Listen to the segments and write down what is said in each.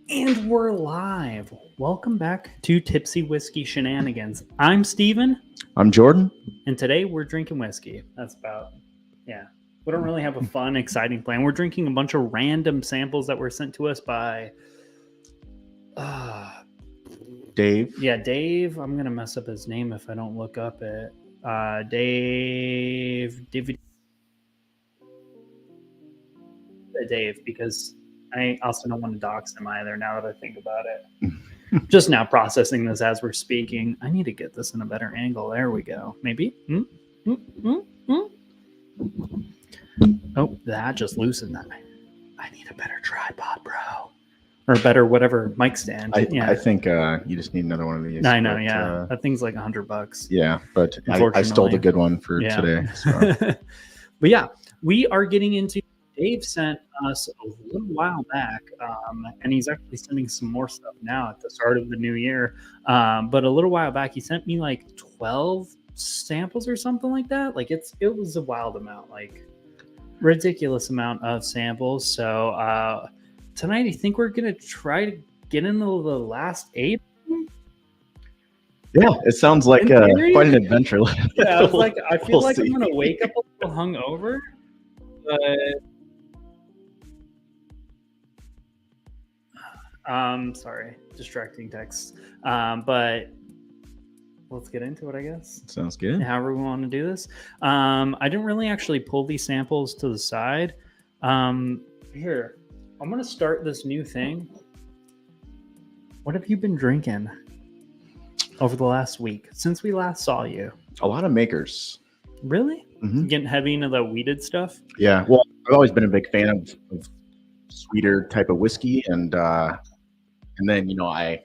And we're live. Welcome back to Tipsy Whiskey Shenanigans. I'm Steven. I'm Jordan. And today we're drinking whiskey. That's about, yeah. We don't really have a fun, exciting plan. We're drinking a bunch of random samples that were sent to us by Dave. Yeah, Dave. I'm going to mess up his name if I don't look up it. Dave, because I also don't want to dox him either now that I think about it. Just now processing this as we're speaking. I need to get this in a better angle. There we go. Maybe. Oh, that just loosened that. I need a better tripod, bro. Or better whatever mic stand. I think you just need another one of these. I know, yeah. That thing's like $100. Yeah, but I stole the good one for today. So. But yeah, we are getting into. Dave sent us a little while back, and he's actually sending some more stuff now at the start of the new year. But a little while back, he sent me like 12 samples or something like that. Like it was a wild amount, like ridiculous amount of samples. So tonight, I think we're gonna try to get into the last 8. Yeah, it sounds like quite an adventure. Yeah, I was like, I feel like I'm gonna wake up a little hungover, but. Sorry, distracting text. But let's get into it, I guess. Sounds good. However we want to do this. I didn't really actually pull these samples to the side. Here, I'm gonna start this new thing. What have you been drinking over the last week since we last saw you? A lot of makers. Really? Mm-hmm. Getting heavy into the weeded stuff? Yeah. Well, I've always been a big fan of sweeter type of whiskey, and then I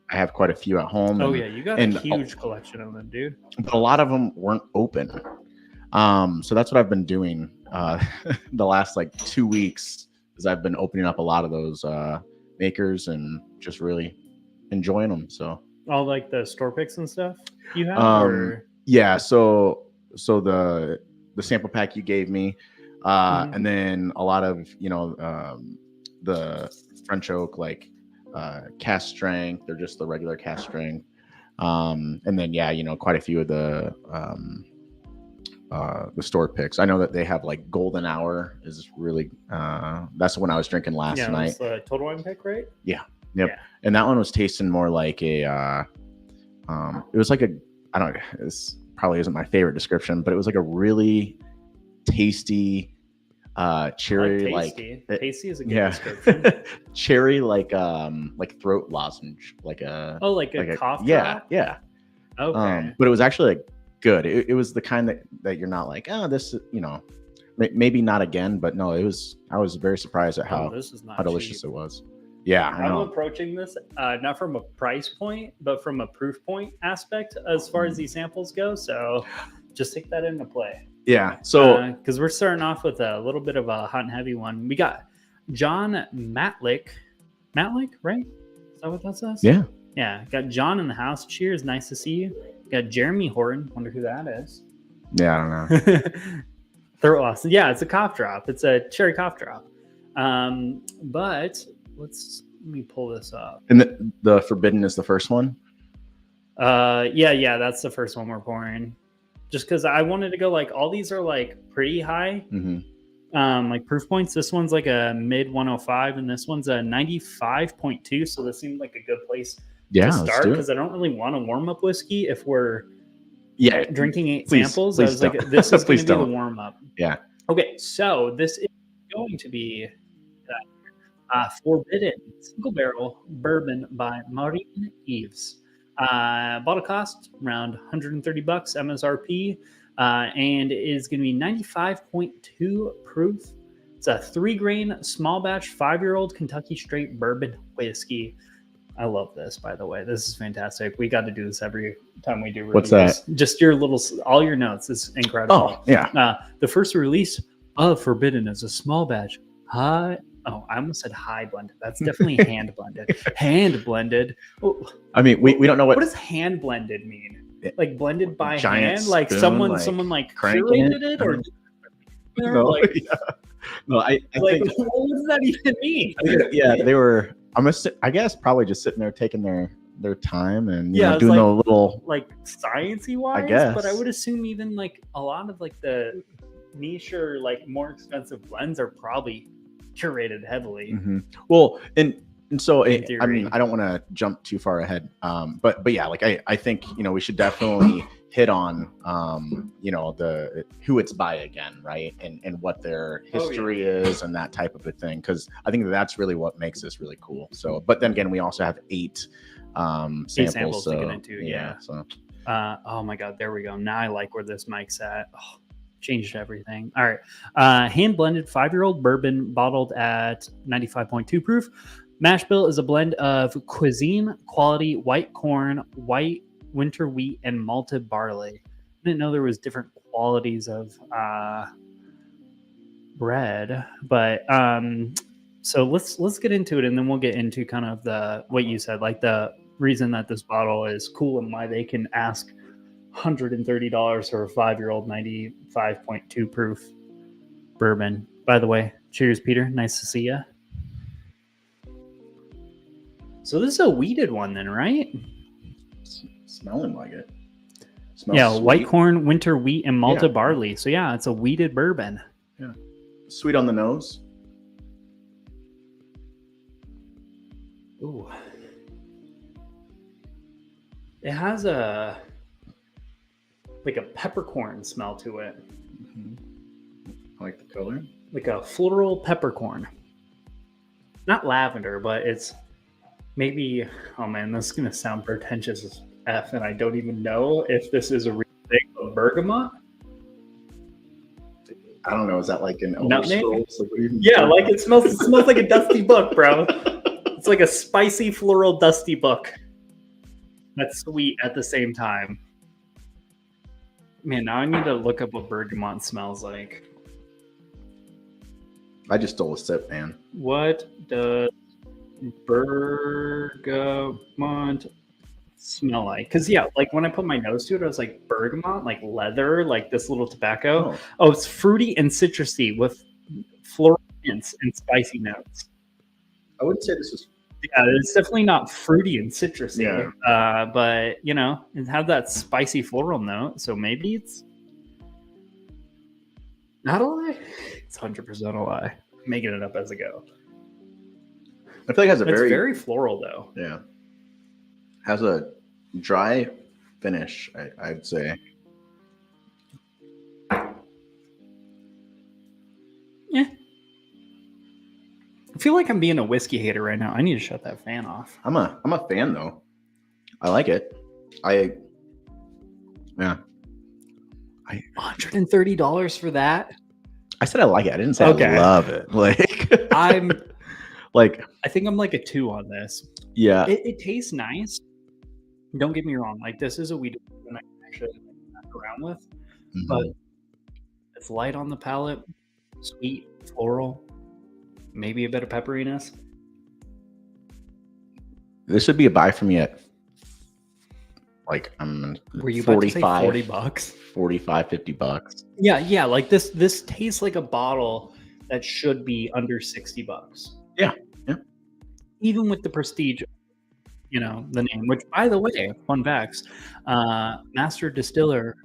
have quite a few at home. Oh yeah, you got a huge collection of them, dude. But a lot of them weren't open, so that's what I've been doing the last like 2 weeks. Is I've been opening up a lot of those makers and just really enjoying them. So all like the store picks and stuff you have. Yeah. So the sample pack you gave me. And then a lot of, the French oak, like cast strength, they're just the regular cast strength. And then, quite a few of the store picks. I know that they have like Golden Hour is really, that's the one I was drinking last night. It's the Total Wine pick, right? Yeah. Yep. Yeah. And that one was tasting more like it was like I don't know, this probably isn't my favorite description, but it was like a really tasty, cherry, tasty is a good description. Cherry like throat lozenge, like a cough drop? Yeah. Okay. But it was actually like good. It was the kind that you're not like, this, maybe not again, but no, I was very surprised at how delicious it was. Yeah, I'm approaching this not from a price point, but from a proof point aspect as far as these samples go. So just take that into play. Yeah. So because we're starting off with a little bit of a hot and heavy one. We got John Matlick, right? Is that what that says? Yeah. Yeah. Got John in the house. Cheers. Nice to see you. Got Jeremy Horton. Wonder who that is. Yeah, I don't know. They're awesome. Yeah, it's a cough drop. It's a cherry cough drop. But let me pull this up. And the Forbidden is the first one? Yeah, that's the first one we're pouring. Just because I wanted to go like all these are like pretty high, like proof points. This one's like a mid 105, and this one's a 95.2. So this seemed like a good place to start because I don't really want to warm up whiskey if we're drinking 8 samples. I was like, this is going to be the warm up. Yeah. Okay, so this is going to be Forbidden Single Barrel Bourbon by Maureen Eves. Bottle cost around $130 MSRP, and it is going to be 95.2 proof. It's a 3-grain small batch 5-year-old Kentucky straight bourbon whiskey. I love this, by the way. This is fantastic. We got to do this every time we do reviews. What's that? Just all your notes. It's incredible. Oh, yeah. The first release of Forbidden is a small batch I almost said high blended. That's definitely hand blended. Hand blended. Oh, I mean, we don't know what does hand blended mean? Like blended by hand? Spoon, like someone curated it or no, like, yeah. No, I like think, what does that even mean? yeah, they were I guess probably just sitting there taking their time and Yeah, it's doing a like- little. Like sciencey wise, guess. but I would assume even like a lot of like the niche or like more expensive blends are probably curated heavily. Mhm. Well, and so In I mean, theory. I don't want to jump too far ahead, but yeah, like I think we should definitely hit on the who it's by again, right, and what their Oh, yeah. history is and that type of a thing, because I think that's really what makes this really cool. So, but then again, we also have 8 samples, samples to so get into, yeah. So Oh my god, there we go. Now I like where this mic's at. Oh, changed everything. All right. Hand blended 5-year-old bourbon bottled at 95.2 proof. Mash bill is a blend of cuisine quality white corn, white winter wheat, and malted barley. I didn't know there was different qualities of bread, but so let's get into it, and then we'll get into kind of what you said, like the reason that this bottle is cool and why they can ask $130 for a 5-year-old 95.2 proof bourbon. By the way, cheers, Peter. Nice to see you. So this is a wheated one then, right? smelling like it. Smells Yeah, sweet. white corn, winter wheat, and malted Yeah. barley. So yeah, it's a wheated bourbon. Sweet on the nose. Ooh. It has a peppercorn smell to it. I like the color. Like a floral peppercorn. Not lavender, but it's maybe, oh man, this is going to sound pretentious as F, and I don't even know if this is a real thing, but bergamot? I don't know. Is that like an Nutmeg? Scrolls? Like, what do you Yeah, like it smells like a dusty book, bro. It's like a spicy floral dusty book. That's sweet at the same time. Man, now I need to look up what bergamot smells like. I just stole a sip, man. What does bergamot smell like? Because yeah, like when I put my nose to it, I was like, bergamot, like leather, like this little tobacco. Oh, it's fruity and citrusy with floral hints and spicy notes. I wouldn't say this is. Yeah, it's definitely not fruity and citrusy. Yeah. But it had that spicy floral note, so maybe it's not a lie. It's 100% a lie. I'm making it up as I go. I feel like it has a It's very, very floral though. yeah. Has a dry finish, I'd say. Yeah. I feel like I'm being a whiskey hater right now. I need to shut that fan off. I'm a fan though. I like it. Yeah. $130 for that? I said I like it. I didn't say Okay. I love it. Like I'm like, I think I'm like a 2 on this. yeah. It tastes nice. Don't get me wrong. Like this is a weed that I can actually mess around with, Mhm. but it's light on the palate, sweet, floral, maybe a bit of pepperiness. This would be a buy for me at like I'm Were you about to say 45, $40? 45, $50. Yeah. Like this tastes like a bottle that should be under $60. Yeah. Even with the prestige, the name. Which, by the way, fun facts: master distiller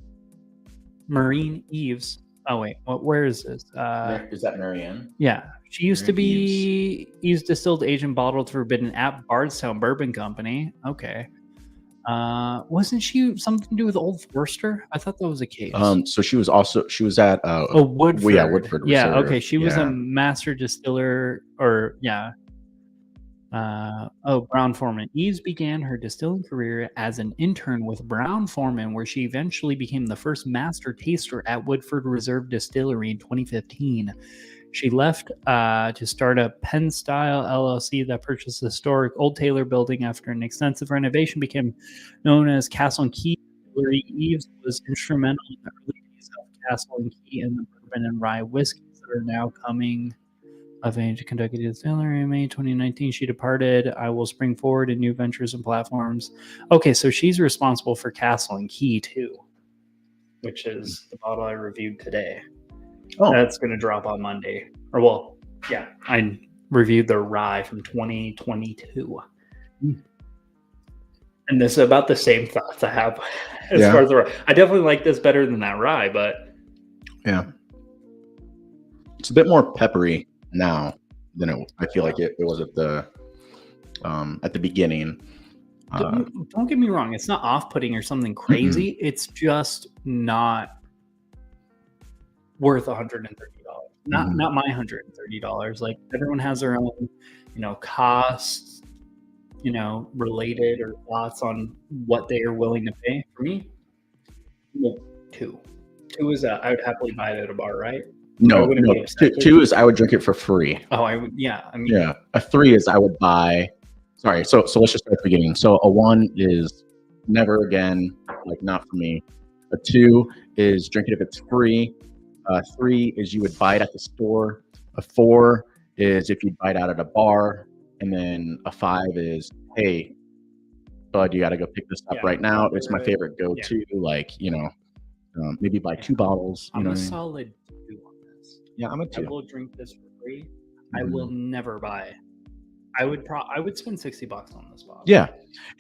Marine Eves. Oh wait, where is this? Is that Marianne? Yeah, she used to Marine be Eves distilled, aged, and bottled forbidden at Bardstown Bourbon Company. Okay. Wasn't she something to do with Old Forester? I thought that was a case. So she was at Woodford. well, yeah, Woodford Yeah, Reserve. okay. She was Yeah. a master distiller, or yeah. Brown-Forman. Eves began her distilling career as an intern with Brown-Forman, where she eventually became the first master taster at Woodford Reserve Distillery in 2015. She left to start a Penn Style LLC that purchased the historic Old Taylor building after an extensive renovation, became known as Castle and Key Distillery. Eves was instrumental in the early days of Castle and Key and the bourbon and rye whiskeys that are now coming of age. Kentucky Distillery in May 2019. She departed. I will spring forward in new ventures and platforms. Okay, so she's responsible for Castle and Key too, which is the bottle I reviewed today. Oh. That's going to drop on Monday. Or well, yeah, I reviewed the rye from 2022. Mm. And this is about the same thoughts I have as Yeah. far as the rye. I definitely like this better than that rye, but Yeah. It's a bit more peppery now than I feel like it was at the beginning. don't get me wrong. It's not off-putting or something crazy. It's just not worth $130. Not my $130. Like, everyone has their own, costs, related or thoughts on what they are willing to pay. For me, well, two is that I would happily buy it at a bar, right? No, wouldn't no. be upset. Two is I would drink it for free. Oh, I would. Yeah, I mean, Yeah. A 3 is I would buy. Sorry. So let's just start at the beginning. So a 1 is never again, like, not for me. A 2 is drink it if it's free. 3 is you would buy it at the store. A 4 is if you'd buy it out at a bar. And then a 5 is, hey, bud, you got to go pick this up right now. It's my favorite go-to. Like, maybe buy 2 bottles. I'm a solid 2 on this. Yeah, I'm a I 2. will drink this for free. I will never buy. I would spend $60 on this bottle. Yeah,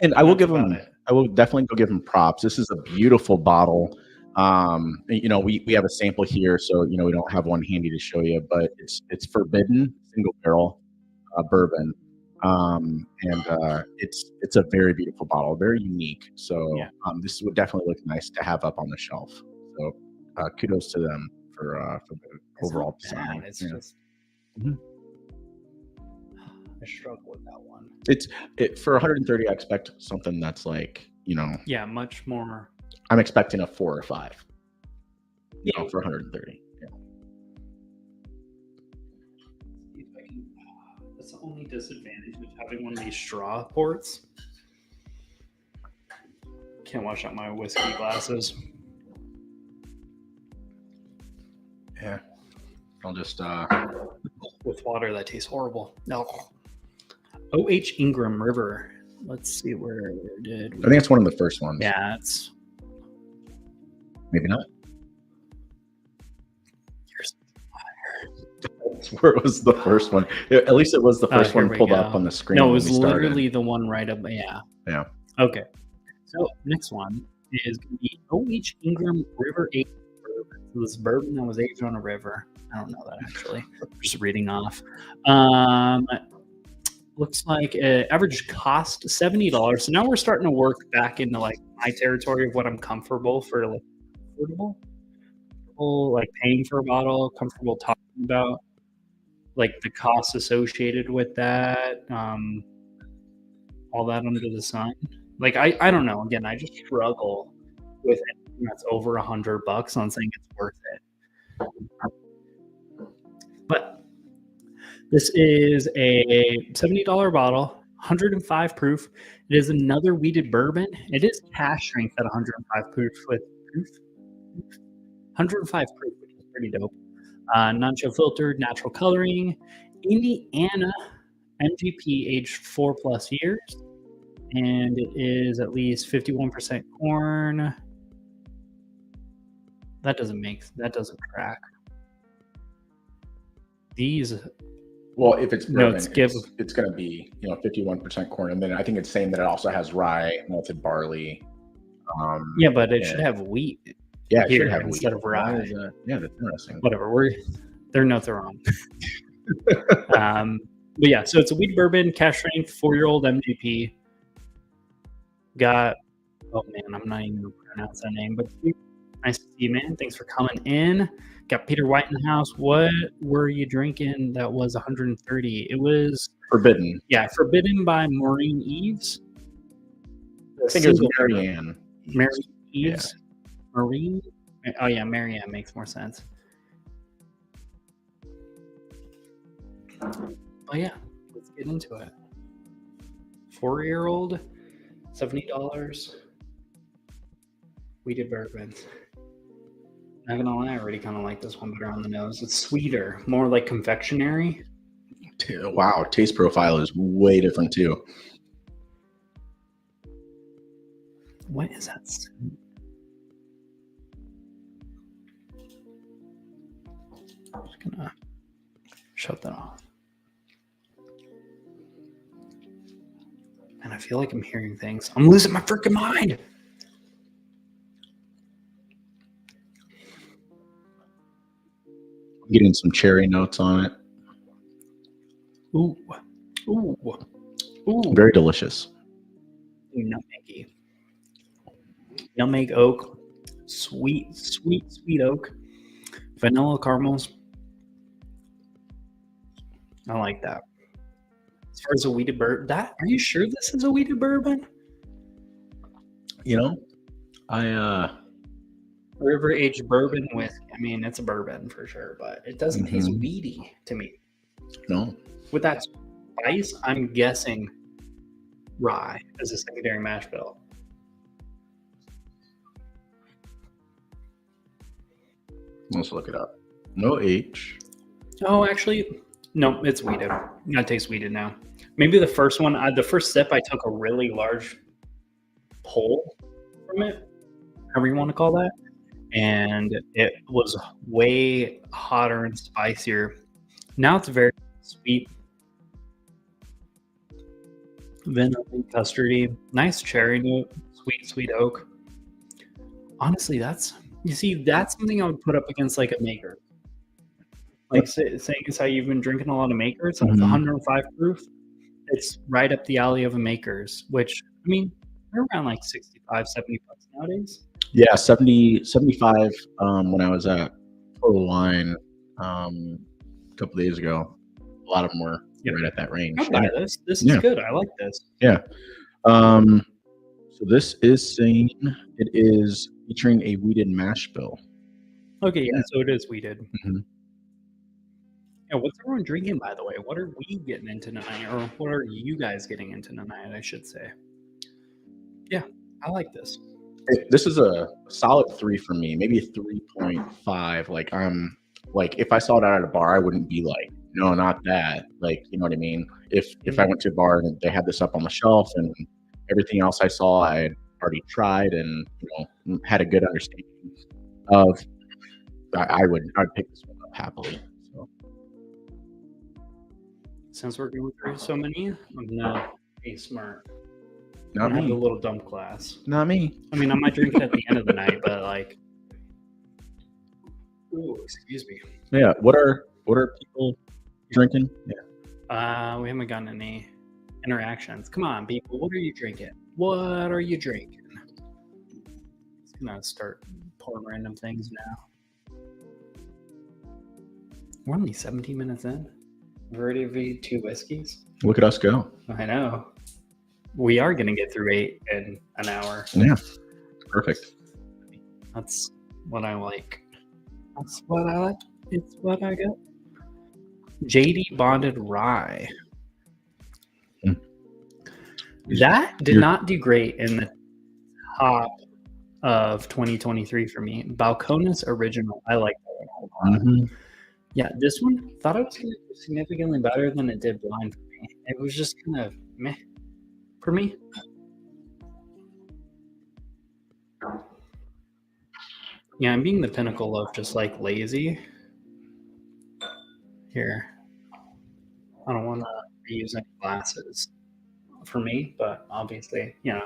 and I will That's give about him. it. I will definitely go give him props. This is a beautiful bottle. We have a sample here, so we don't have one handy to show you, but it's Forbidden single barrel bourbon, and it's a very beautiful bottle, very unique. So Yeah. this would definitely look nice to have up on the shelf. So kudos to them for the It's overall not bad. design. It's Yeah. just Mhm. I struggle with that one. For 130, I expect something that's like, Yeah, much more. I'm expecting a 4 or 5. For 130. Yeah. See if I can- That's the only disadvantage of having one of these straw ports. Can't wash out my whiskey glasses. Yeah. I'll just With water, that tastes horrible. No. O.H. Ingram River. Let's see where did we... I think it's one of the first ones. Yeah, it's... Maybe not. Here's... That's where it was the first one. At least it was the first here one we pulled go. up on the screen. No, it when was we started. literally the one right up. Yeah. Yeah. Okay. So next one is going to be O.H. Ingram River Aged Bourbon. So this bourbon that was aged on a river. I don't know that actually. Just reading off. Looks like average cost $70. So now we're starting to work back into like my territory of what I'm comfortable for, like affordable, like paying for a bottle, comfortable talking about, like the costs associated with that, all that under the sun. Like I don't know. Again, I just struggle with anything that's over $100 on saying it's worth it. But this is a $70 bottle, 105 proof. It is another wheated bourbon. It is cash strength at 105 proof with 105 proof, which is pretty dope. Non-chill filtered, natural coloring. Indiana MGP aged 4+ years. And it is at least 51% corn. That doesn't track. These... Well, if it's bourbon, notes it's going to be 51% corn, and then I think it's saying that it also has rye, malted barley. Yeah, but it should have wheat. Yeah, it here should have instead wheat. of rye. Yeah, that's interesting. Whatever. Their notes are wrong. But yeah, so it's a wheat bourbon, cash strength, 4-year-old MGP. Got, oh man, I'm not even going to pronounce that name, but nice to see you, man. Thanks for coming in. Got Peter White in the house. What were you drinking that was 130? It was Forbidden. Yeah, Forbidden by Maureen Eves. I think it was Marianne. Marianne Eves. Yeah. Maureen? Oh yeah, Marianne makes more sense. Oh yeah, let's get into it. 4-year-old, $70. Wheated bourbon. Not gonna lie, I already kind of like this one better on the nose. It's sweeter, more like confectionery. Wow, taste profile is way different too. What is that? I'm just gonna shut that off. feel like I'm hearing things. I'm losing my freaking mind. I'm getting some cherry notes on it. Ooh. Ooh. Ooh. Very delicious. Nutmeggy. Nutmeg oak. Sweet oak. Vanilla caramels. I like that. As far as a wheated bourbon, are you sure this is a wheated bourbon? You know, I River aged bourbon whiskey. I mean, it's a bourbon for sure, but it doesn't taste weedy to me. No. With that spice, I'm guessing rye as a secondary mash bill. Let's look it up. No H. Oh, actually, no, it's weeded. It tastes weeded now. Maybe the first one, the first sip, I took a really large pull from it, however you want to call that, and it was way hotter and spicier. Now it's very sweet, vanilla, custardy, nice cherry note, sweet oak. Honestly, that's something I would put up against like a maker. Like saying as how you've been drinking a lot of makers, it's 105 proof. It's right up the alley of a maker's, which, I mean, they're around like 65, 70 bucks nowadays. Yeah, 70, 75 when I was at Total Wine a couple days ago. A lot of them were right at that range. Okay, this is good. I like this. Yeah. So this is saying it is featuring a wheated mash bill. Okay, yeah, so it is wheated. Mm-hmm. Yeah, what's everyone drinking, by the way? What are we getting into tonight? Or what are you guys getting into tonight, I should say? Yeah, I like this. This is a solid 3 for me, maybe a 3.5. Like if I saw that at a bar, I wouldn't be like, no, not that. Like, you know what I mean? If I went to a bar and they had this up on the shelf and everything else I saw I had already tried and had a good understanding of, I'd pick this one up happily. So since we're going through so many, I'm not a smart. Not me. The little dump class. Not me. I mean, I might drink it at the end of the night, but like, ooh, excuse me. Yeah. What are people drinking? Yeah. We haven't gotten any interactions. Come on, people. What are you drinking? What are you drinking? It's gonna start pouring random things now. We're only 17 minutes in. We've already reviewed 2 whiskeys. Look at us go. I know. We are going to get through 8 in an hour. Yeah. Perfect. That's what I like. That's what I like. It's what I got. JD Bonded Rye. That did not do great in the top of 2023 for me. Balcones Original. I like that one a lot. Mm-hmm. Yeah, this one, thought it was going to do significantly better than it did blind for me. It was just kind of meh for me. Yeah, I'm being the pinnacle of just like lazy. Here. I don't want to use any glasses for me, but obviously, I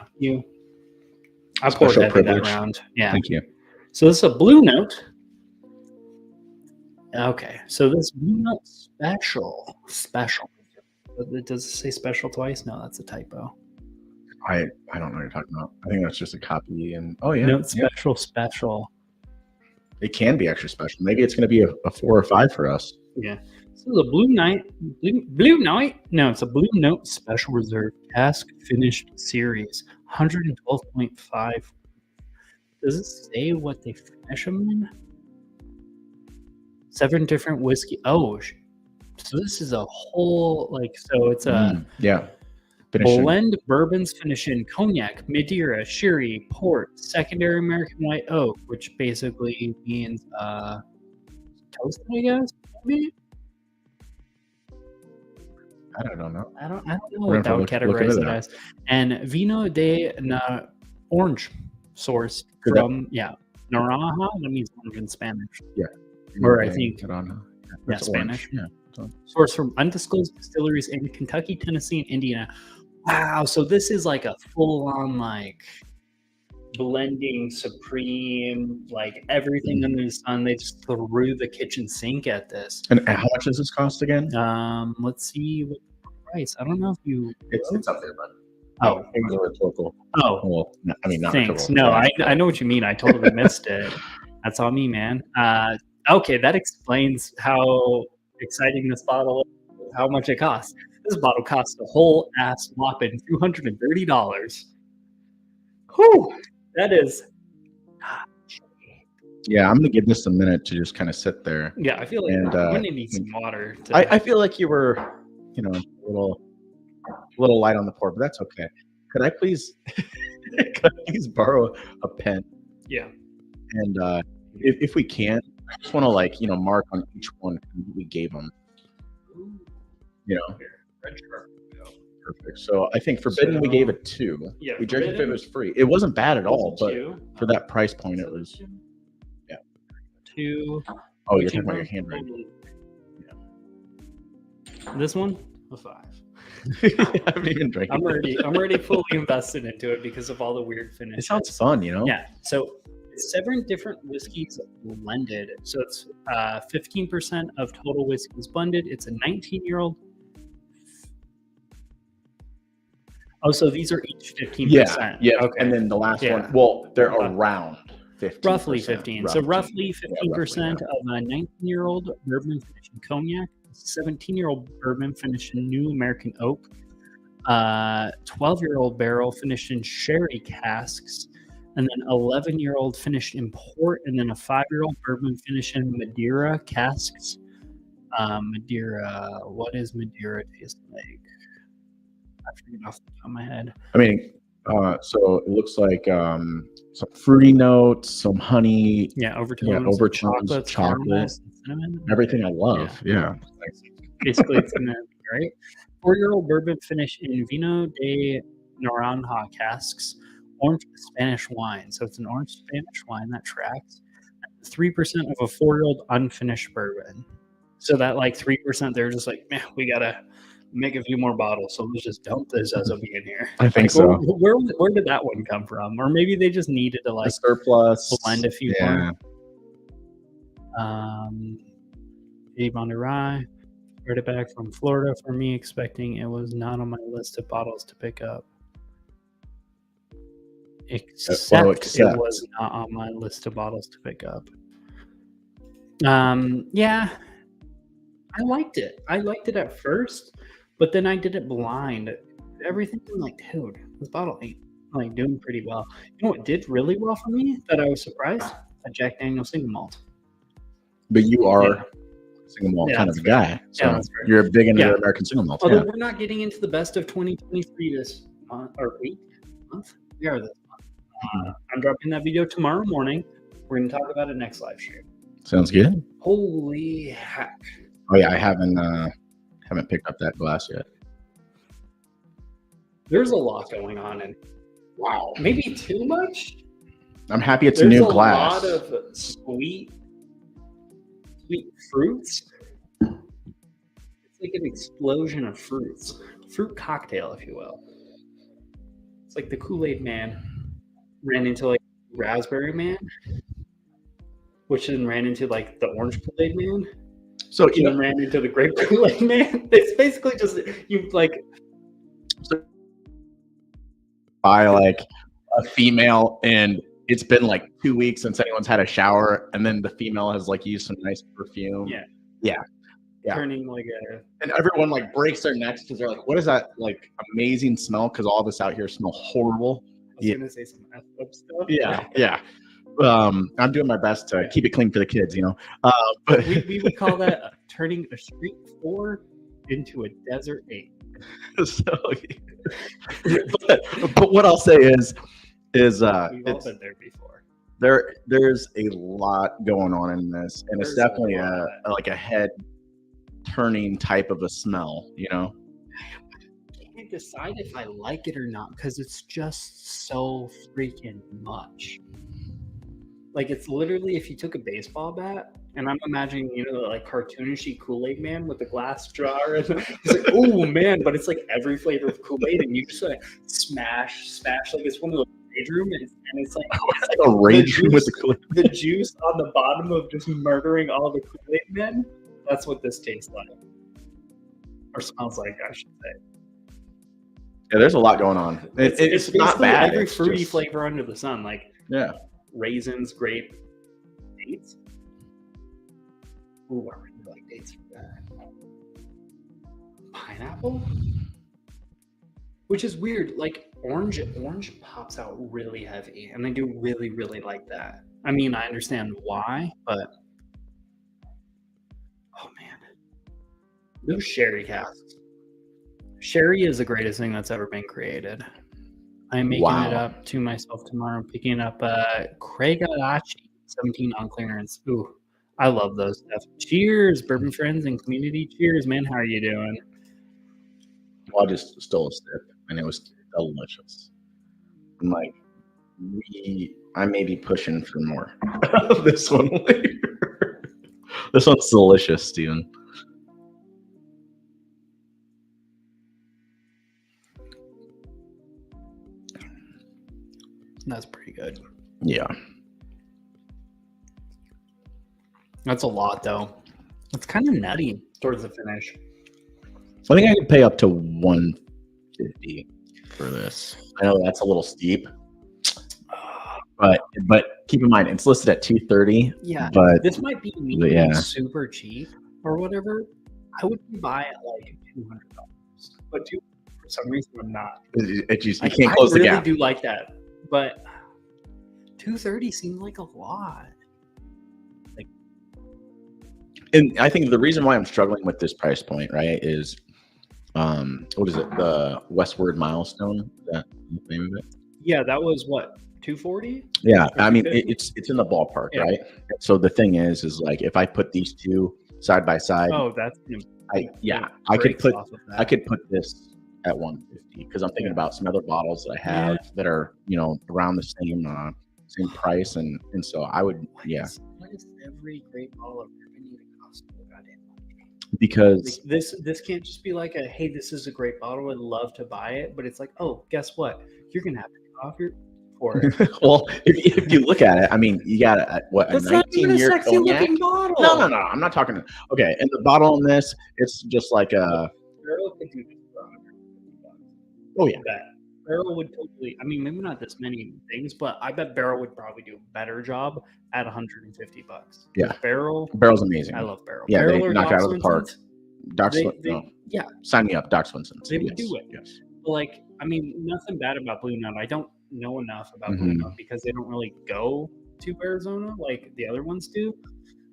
poured that round. Yeah. Thank you. So this is a Blue Note. Okay, so this Blue Note special. Does it say special twice? No, that's a typo. I don't know what you're talking about. I think that's just a copy. And yeah, Note special. It can be extra special. Maybe it's going to be a 4 or 5 for us. Yeah. So the Blue Note. No, it's a Blue Note Special Reserve Cask Finished Series, 112.5. Does it say what they finish them in? 7 different whiskey. Oh, so this is a whole so it's a blend bourbons finish in cognac, Madeira, sherry, port, secondary American white oak, which basically means toasted, I guess. Maybe. I don't know. I don't know what that would categorize it as. And Vino de Orange sourced from Naranja. That means orange in Spanish. Yeah. Or I think Spanish. Yeah. Sourced from undisclosed distilleries in Kentucky, Tennessee, and Indiana. Wow. So this is like a full on like blending supreme, like everything under the sun. They just threw the kitchen sink at this. And how much does this cost again? Let's see what the price. I don't know if you. It's up there, bud. Oh, it was a rhetorical. Oh, Well, I mean, not thanks. rhetorical. No, I know what you mean. I totally missed it. That's on me, man. Okay, that explains how exciting this bottle is, how much it costs. This bottle costs a whole ass whopping $230. Whew, that is. Yeah, I'm gonna give this a minute to just kind of sit there. Yeah, I feel like And, I'm gonna need some water. I feel like you were, a little light on the pour, but that's okay. Could I please borrow a pen? Yeah. And if we can, I just want to mark on each one who we gave them. Perfect. So I think Forbidden we gave it 2. Yeah, we judged if it Forbidden was free. It wasn't bad at all, but two. for that price point, it was. 2. Oh, you're talking about your handwriting. This one, a 5. I haven't even drank I'm it. already fully invested into it because of all the weird finishes. It sounds fun, Yeah. So 7 different whiskeys blended. So it's 15% of total whiskeys blended. It's a 19-year-old. Oh, so these are each 15%. Yeah. Okay. And then the last Yeah. one, well, they're around 15. Roughly 15. So roughly 15% of a 19-year-old bourbon finished in cognac, 17-year-old bourbon finished in new American oak, 12-year-old barrel finished in sherry casks, and then 11-year-old finished in port, and then a 5-year-old bourbon finished in Madeira casks. Madeira, what does Madeira taste like? I forget off the top of my head. I mean, so it looks like some fruity notes, some honey. Yeah, overtones, overtones, chocolate, cinnamon. everything I love. Yeah. Basically, it's gonna be great. 4-year-old bourbon finished in Vino de Naranja casks, orange Spanish wine. So it's an orange Spanish wine that tracks. 3% of a 4-year-old unfinished bourbon. So that like 3%, they're just like, man, we gotta make a few more bottles. So let's just dump this as a in here. I think so. so. Where did that one come from? Or maybe they just needed to like a surplus, blend a few more. Dave on the Rye. Brought it back from Florida for me, expecting it was not on my list of bottles to pick up. Except it was not on my list of bottles to pick up. Yeah, I liked it. I liked it at first, but then I did it blind. Everything, I'm like, dude, this bottle ain't like doing pretty well. You know what did really well for me that I was surprised? A Jack Daniel's single malt. But you are single malt kind of a guy, so you're big into the American single malt. Although we're not getting into the best of 2023 this month or month. We are this month. I'm dropping that video tomorrow morning. We're going to talk about it next live stream. Sounds good. Holy heck! Oh yeah, I haven't picked up that glass yet. There's a lot going on, and wow, maybe too much. I'm happy it's a new glass. There's a lot of sweet fruits. It's like an explosion of fruits. Fruit cocktail, if you will. It's like the Kool-Aid man ran into like Raspberry Man, which then ran into like the Orange Kool-Aid Man. So you then ran into the Grape Kool-Aid Man. It's basically just you like buy like a female and it's been like 2 weeks since anyone's had a shower, and then the female has like used some nice perfume. Yeah. Turning like a, and everyone like breaks their necks because they're like, "What is that like amazing smell?" Because all of us out here smell horrible. I was gonna say some effed up stuff. Yeah. I'm doing my best to keep it clean for the kids, But we would call that turning a street 4 into a desert 8. So, but what I'll say is we've all been there before. There's a lot going on in this, and it's definitely a head turning type of a smell, I can't decide if I like it or not because it's just so freaking much. Like it's literally if you took a baseball bat And I'm imagining, like cartoonishy Kool-Aid man with the glass jar. And he's like, oh man, but it's like every flavor of Kool-Aid, and you just like smash, like it's one of those rage room, and it's like A rage room with the Kool-Aid. the juice on the bottom of just murdering all the Kool-Aid men. That's what this tastes like, or smells like, I should say. Yeah, there's a lot going on. It's not basically bad. every It's fruity just- flavor under the sun, like Yeah. raisins, grape, dates. Ooh, I really like dates for that. Pineapple, which is weird. Like orange pops out really heavy, and I do really, really like that. I mean, I understand why, but oh man, those sherry casks. Sherry is the greatest thing that's ever been created. I'm making Wow. it up to myself tomorrow. I'm picking up Craigadachi 17 on clearance. Ooh, I love those stuff. Cheers, bourbon friends and community. Cheers, man. How are you doing? Well, I just stole a sip, and it was delicious. I'm like, I may be pushing for more of this one later. This one's delicious, Steven. That's pretty good. Yeah. That's a lot, though. It's kind of nutty towards the finish. I think I could pay up to $150 for this. I know that's a little steep, but keep in mind it's listed at $230. Yeah, But this might be me yeah. being super cheap or whatever. I would buy it like $200, but for some reason I'm not. it just you I can't close the really gap. do like that, but $230 seems like a lot. And I think the reason why I'm struggling with this price point, right, is what is it? The Westward Milestone? Is that the name of it? Yeah, that was what, $240? Yeah, I mean $250? it's in the ballpark, Yeah. right? So the thing is like if I put these two side by side, Oh, that's I could put this at 150 because I'm thinking about some other bottles that I have that are around the same price, and so I would Why does every great bottle of bourbon need to cost so goddamn much? because Like, this can't just be like hey, this is a great bottle, I'd love to buy it, but it's like, oh, guess what? You're gonna have to pay off for it. well, if you look at it, I mean, you got a That's not even a 19-year sexy cognac. looking bottle. No, I'm not talking. Okay, and the bottle on this, it's just like a. Barrel could do this for $150. Oh yeah, Bet. Barrel would totally. I mean, maybe not this many things, but I bet Barrel would probably do a better job at $150. Yeah. Barrel. Barrel's amazing. I love Barrel. Yeah, Barrel they or knock Doc it out of the park. Swenson's, Doc they- Swin- no. yeah. Sign me up, Doc Swenson's. They would Yes, do it. Yes. But like, I mean, nothing bad about Blue Note. I don't know enough about Blue Mhm. Note because they don't really go to Arizona like the other ones do.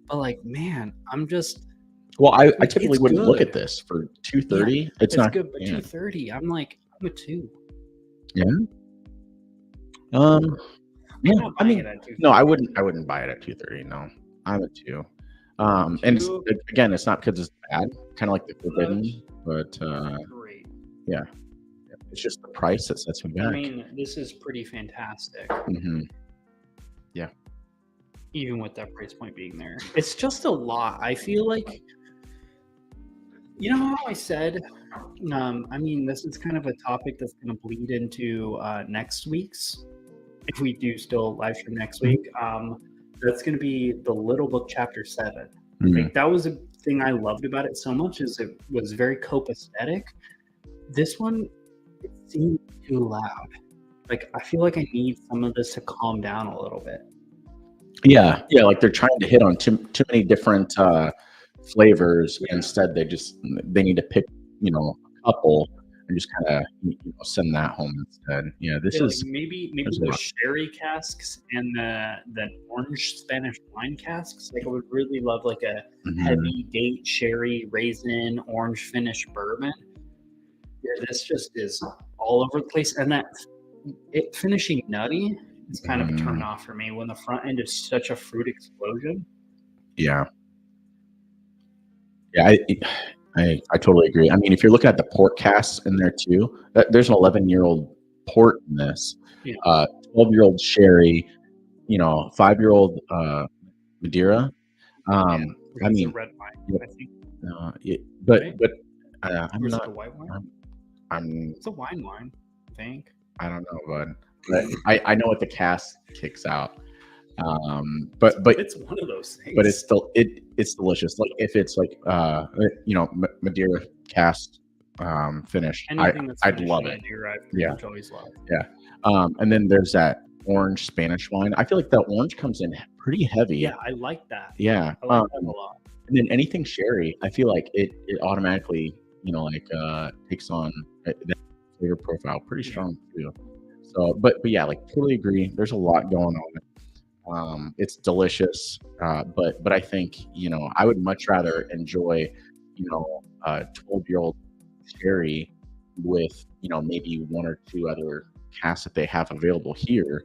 But like, man, I'm just. Well, I It's typically wouldn't look good. at this for $230. It's not good, but yeah. $230. I'm a 2. Yeah. I'm Yeah. not I buying mean, it at $230. no, I wouldn't buy it at $230. No, I'm a 2. And again, it's not because it's bad. Kind of like the Forbidden, but Great. it's just the price that sets me back. I mean, this is pretty fantastic, Mhm. even with that price point being there. It's just a lot. I feel like, how I said, I mean, this is kind of a topic that's going to bleed into next week's, if we do still live stream next week. That's going to be the Little Book Chapter 7. Mhm. Like, that was a thing I loved about it so much, is it was very copacetic. This one, it seemed too loud. Like, I feel like I need some of this to calm down a little bit. Yeah, like they're trying to hit on too many different flavors. Yeah. Instead, they need to pick a couple and just kind of send that home instead. Yeah, this Yeah, is like maybe there's a the lot. sherry casks and the orange Spanish wine casks. Like, I would really love like a Mhm. heavy date sherry raisin orange finish bourbon. Yeah, this just is all over the place, and that it finishing nutty is kind of a turn off for me when the front end is such a fruit explosion. Yeah. Yeah, I totally agree. I mean, if you're looking at the port casks in there too, there's an 11-year-old port in this, Yeah. 12-year-old sherry, 5-year-old Madeira, Or I is it mean, red wine, yep, I think. but Right? I'm Or is it not. a white wine? I'm It's a wine, I think. I don't know, bud. But I know what the cast kicks out. But It's one of those things. but it's still it's delicious. Like if it's like Madeira cast finished, Anything that's I'd finished love in it. Madeira, I've pretty Yeah. much always loved. Yeah. And then there's that orange Spanish wine. I feel like that orange comes in pretty heavy. Yeah, I like that. Yeah. I like that a lot. And then anything sherry, I feel like it automatically, takes on that flavor profile pretty strong too. So, but yeah, like totally agree. There's a lot going on. It's delicious, but I think I would much rather enjoy, a 12-year-old sherry with maybe one or two other casks that they have available here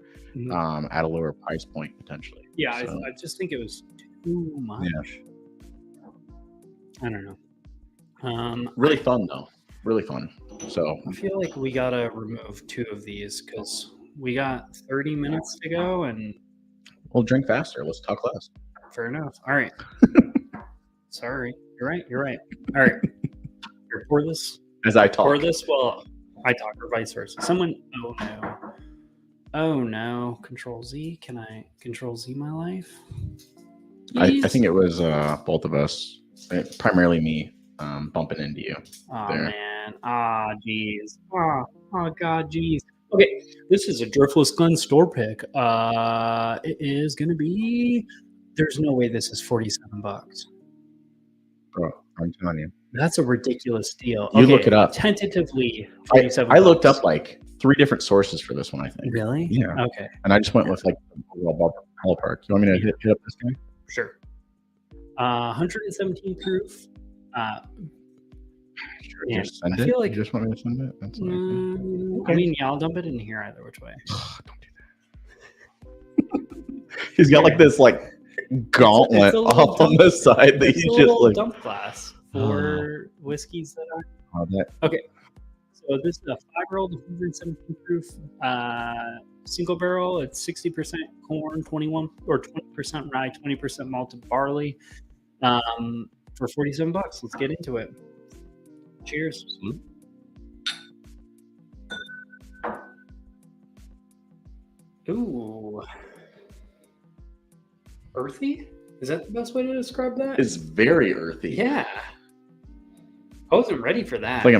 at a lower price point potentially. Yeah, So, I just think it was too much. I don't know. really fun though. Really fun. So I feel like we gotta remove 2 of these because we got 30 minutes to go, and we'll drink faster. Let's talk less. fair enough. All right. Sorry. You're right. All right. Here, pour this. As I talk. Pour this while I talk, or vice versa. Someone. Oh no. Control Z. Can I Control Z my life? I think it was both of us, primarily me, bumping into you. Oh there. man. Geez. Oh god, geez. Okay, this is a Driftless Gun store pick. It is gonna be. There's no way this is $47. Bro, I'm telling you. That's a ridiculous deal. You look it up. Tentatively, I looked up like 3 different sources for this one, I think. Really? Yeah. Okay. And I just went with like the overall ballpark. You want me to hit up this guy? Sure. 117 proof. Sure, just send I it. feel like- You just want me to send it? That's okay. I mean, yeah, I'll dump it in here either which way. Don't do that. He's got like this like gauntlet It's a little off on the side that It's he's a just little like. dump glass for whiskeys that are. Oh, that, So this is a 5-year-old 117 proof single barrel. It's 60% corn, 21 or 20% rye, 20% malted barley. For $47. Let's get into it. Cheers. Ooh. Earthy? Is that the best way to describe that? it's very earthy. Yeah. I wasn't ready for that. Like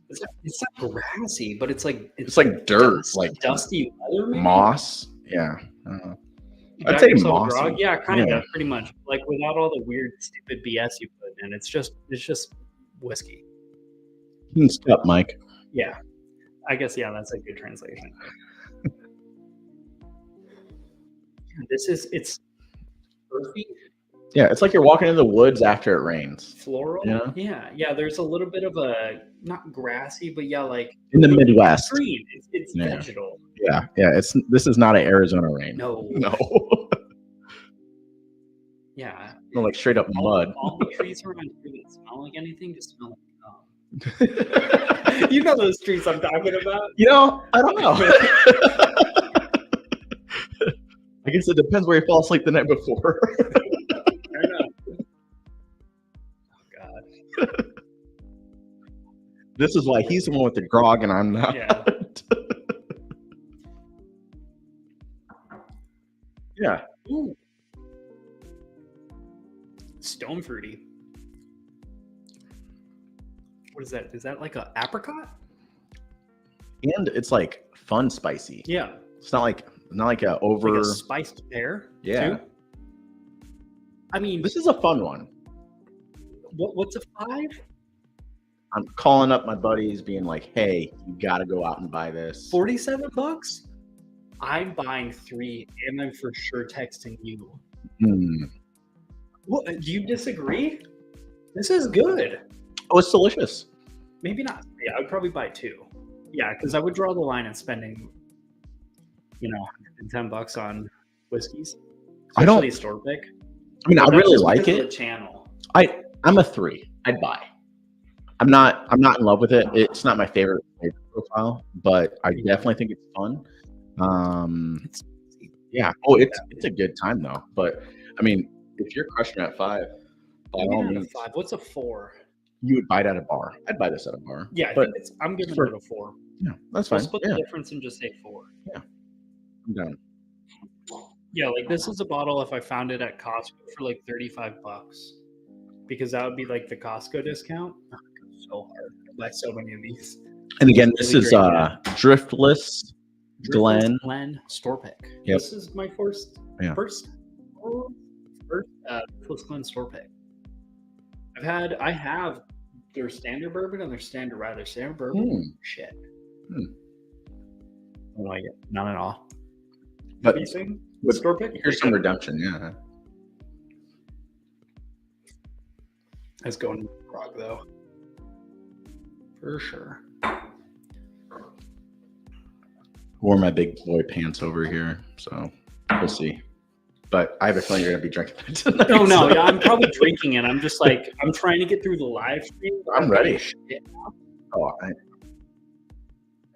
It's not grassy, but it's like dirt, like dusty leather, maybe? moss. Yeah. I don't know. You I'd got say yourself a mossy. grog? Yeah, kind Yeah. of, pretty much. Like without all the weird, stupid BS you put in. It's just whiskey. Stop, Mike. Yeah, I guess that's a good translation. It's earthy, Yeah, it's like you're walking in the woods after it rains. floral. Yeah. Yeah. There's a little bit of a not grassy, but like In the Midwest. green. It's Yeah. vegetal. Yeah. This is not an Arizona rain. No. No. Yeah. No, like straight up mud. All the trees around here that smell like anything just smell like you know those trees I'm talking about. I don't know. I guess it depends where you fall asleep the night before. Fair enough. Oh God. This is why he's the one with the grog and I'm not. Yeah. Yeah. Ooh. Stone fruity. What is that? Is that like a apricot? And it's like fun spicy. Yeah. It's not like a over. Like a spiced pear. Yeah. Too? I mean, This is a fun one. what's a 5? I'm calling up my buddies, being like, "Hey, you got to go out and buy this." $47? I'm buying 3, and I'm for sure texting you. What? Do you disagree? This is good. Oh, it's delicious. Maybe not 3. I would probably buy 2. Yeah, because I would draw the line at spending, $110 on whiskeys. I don't- Especially store pick. I mean, I That's really just like because of it. the channel. I'm a 3. I'd buy. I'm not in love with it. It's not my favorite flavor profile, but I definitely think it's fun. Yeah. Oh, it's a good time though. But I mean, if you're crushing at 5, by Maybe all not a means, 5. What's a 4? you would buy it at a bar. I'd buy this at a bar. Yeah, I But think I'm giving for it a 4. yeah, that's We'll fine. split Yeah, the difference and just say 4. I'm down. Yeah, like this is a bottle if I found it at Costco for like $35, because that would be like the Costco discount. Oh, it's so hard. I buy so many of these. And again, this Really is great, yeah. Driftless Glen. Glen Store Pick. Yep. This is my first Yeah. Driftless Glen Store Pick. I have their standard bourbon and their standard rye. Their standard bourbon, shit. I don't like it. Not at all. But What do you think? with- Store Pick? here's some redemption. Yeah. It's going to Prague though. For sure. Wore my big boy pants over here, so we'll see. But I have a feeling you're gonna be drinking it tonight. Oh no, so- yeah, I'm probably drinking it. I'm just like I'm trying to get through the live stream. I'm ready. Shit. Oh, I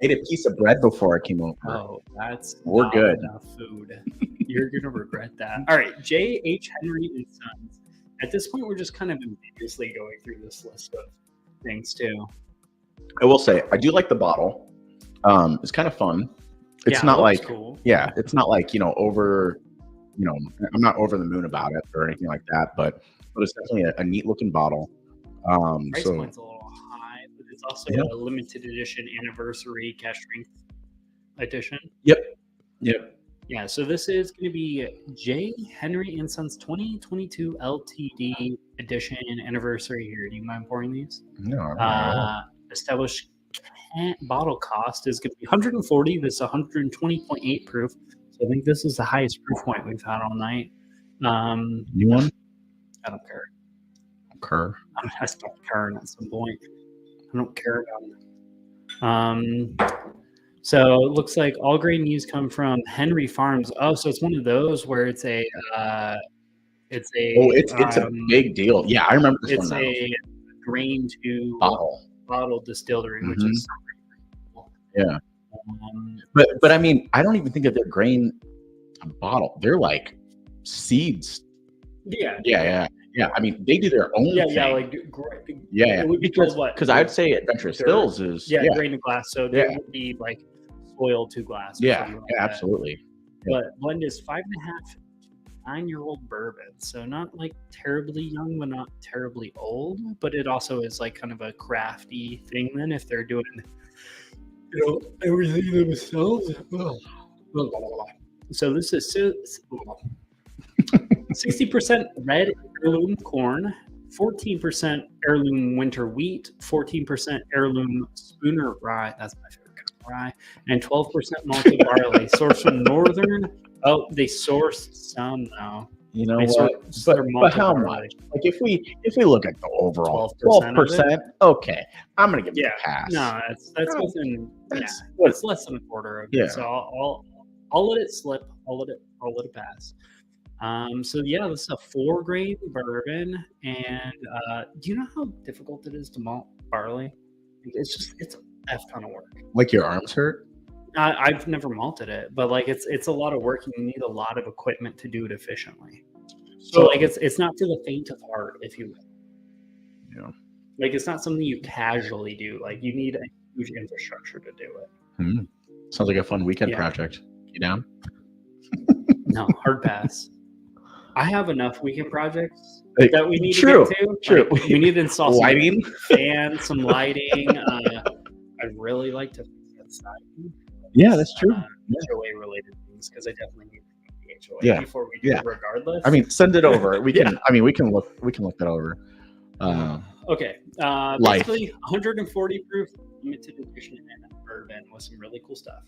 ate a piece of bread before I came over. Oh, that's We're not good. enough food. You're gonna regret that. All right, J.H. Henry and Sons. At this point, we're just kind of ambiguously going through this list of things too. I will say I do like the bottle. It's kind of fun. It's Yeah, not it looks like cool. yeah, it's not like over. I'm not over the moon about it or anything like that, but it's definitely a neat looking bottle. Price So point's a little high, but it's also Yeah. a limited edition anniversary cash strength edition. yep. Yeah, so this is going to be J. Henry and Sons 2022 LTD edition anniversary here. Do you mind pouring these? No, I'm not. Established bottle cost is going to be 140. This is 120.8 proof. So I think this is the highest proof point we've had all night. New one? I don't care. Kerr. I'm gonna stop caring at some point. I don't care about it. So it looks like all grain news come from Henry Farms. Oh, so it's one of those where it's a it's a big deal. Yeah, I remember this it's one now. a grain to Bottle. distillery, which is cool. Yeah. Um, But I mean, I don't even think of their grain bottle. They're like seeds. yeah, Yeah. I mean, they do their own yeah, thing. yeah, like yeah. it would be called what? Because I'd say Adventurous They're- Stills is grain to glass. So they would be like soil to glass. or something like that. absolutely. But blend is 5.5 9-year-old bourbon, so not like terribly young but not terribly old, but it also is like kind of a crafty thing then if they're doing everything themselves. So this is 60% red heirloom corn, 14% heirloom winter wheat, 14% heirloom schooner rye, that's my favorite kind of rye, and 12% malted barley sourced from northern. Oh, they sourced some now. You know They what? sourced But their malted how barley. much? Like if we look at the overall 12% of it? 12%, okay, I'm gonna give it Yeah, a pass. no, that's within. That's Yeah, what- it's less than a quarter of it. Yeah. So I'll let it slip. I'll let it pass. So yeah, this is a 4-grain bourbon, and do you know how difficult it is to malt barley? It's a F ton of work. Like your arms hurt? I've never malted it, but like it's a lot of work, and you need a lot of equipment to do it efficiently. So like it's not for the faint of heart, if you will. Yeah. Like it's not something you casually do. Like you need a huge infrastructure to do it. Sounds like a fun weekend Yeah. project. You down? No, hard pass. I have enough weekend projects Hey, that we need true, to get to. true. Like, we need to install some Lighting? fans, some lighting. I'd really like to fix that siding. Yeah, that's true. HOA related things, because I definitely need to get the HOA Yeah, before we do yeah. it regardless. I mean, send it over. We can. Yeah. I mean, we can look that over. Okay. Life. Basically, 140 proof limited edition and bourbon with some really cool stuff.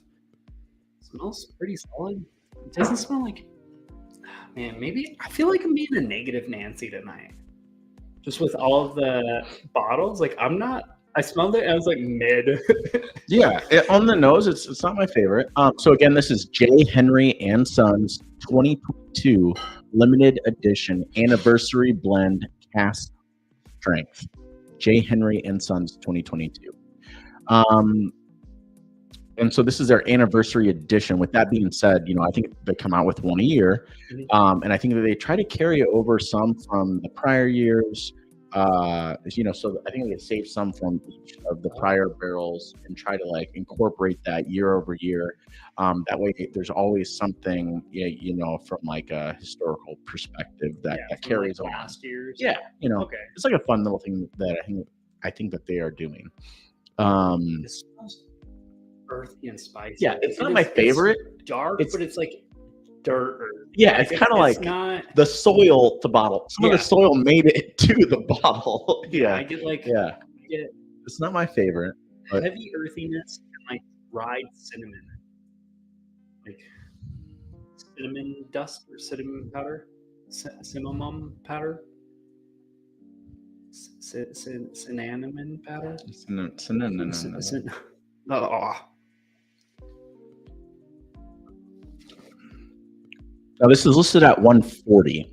Smells pretty solid. It doesn't smell like. Man, maybe I feel like I'm being a negative Nancy tonight. Just with all of the bottles, like I'm not. I smelled it. I was like mid. Yeah, on the nose, it's not my favorite. So again, this is J. Henry and Sons 2022 limited edition anniversary blend cask strength. J. Henry and Sons 2022. And so this is their anniversary edition. With that being said, I think they come out with one a year. And I think that they try to carry over some from the prior years. So I think they save some from each of the prior barrels and try to like incorporate that year over year. That way there's always something, from like a historical perspective that carries like on. last year's. Yeah. Okay. It's like a fun little thing that I think that they are doing. It smells earthy and spicy. Yeah, it's not my favorite. It's dark, but it's like dirt. Yeah, it's kind of like not the soil to bottle. Some of the soil made it to the bottle. I get It's not my favorite. But heavy earthiness and like dried cinnamon, like cinnamon dust or cinnamon powder, cinnamon powder, cinnamon powder. Now this is listed at 140,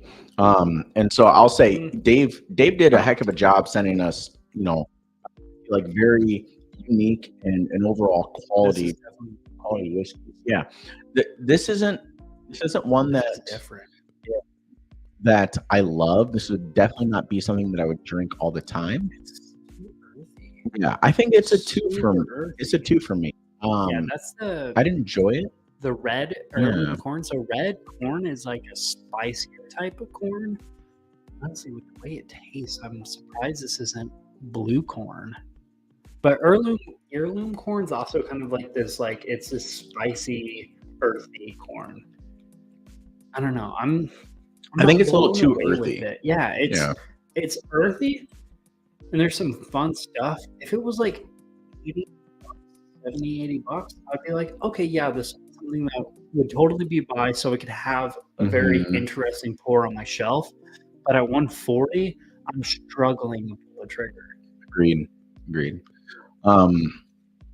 and so I'll say Dave did a heck of a job sending us, like very unique and overall quality whiskeys. Yeah, this isn't one that's different. That I love. This would definitely not be something that I would drink all the time. Yeah, I think it's a 2 for me. It's a 2 for me. I'd enjoy it. The red early corn. So red corn is like a spicier type of corn. Honestly, with the way it tastes, I'm surprised this isn't blue corn. But heirloom corn's also kind of like this, like it's this spicy, earthy corn. I don't know. I think it's a little too earthy. Yeah, it's earthy, and there's some fun stuff. If it was like 70-80 bucks, I'd be like, okay, yeah, this is something that would totally be buy, so I could have a very interesting pour on my shelf. But at 140, I'm struggling to pull the trigger. Agreed.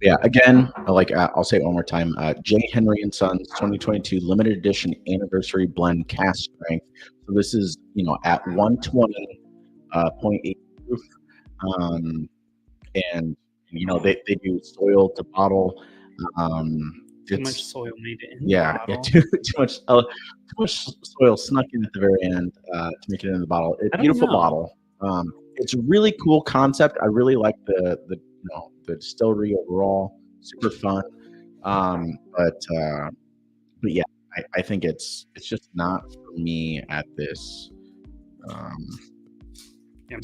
Yeah, again, I'll say it one more time. J. Henry & Sons 2022 limited edition anniversary blend cask strength. So this is, at 120.8 proof. And they do soil to bottle. Too much soil made it in the bottle. Too much soil snuck in at the very end to make it in the bottle. It's a beautiful bottle. It's a really cool concept. I really like the distillery overall. Super fun. But yeah, I think it's just not for me at this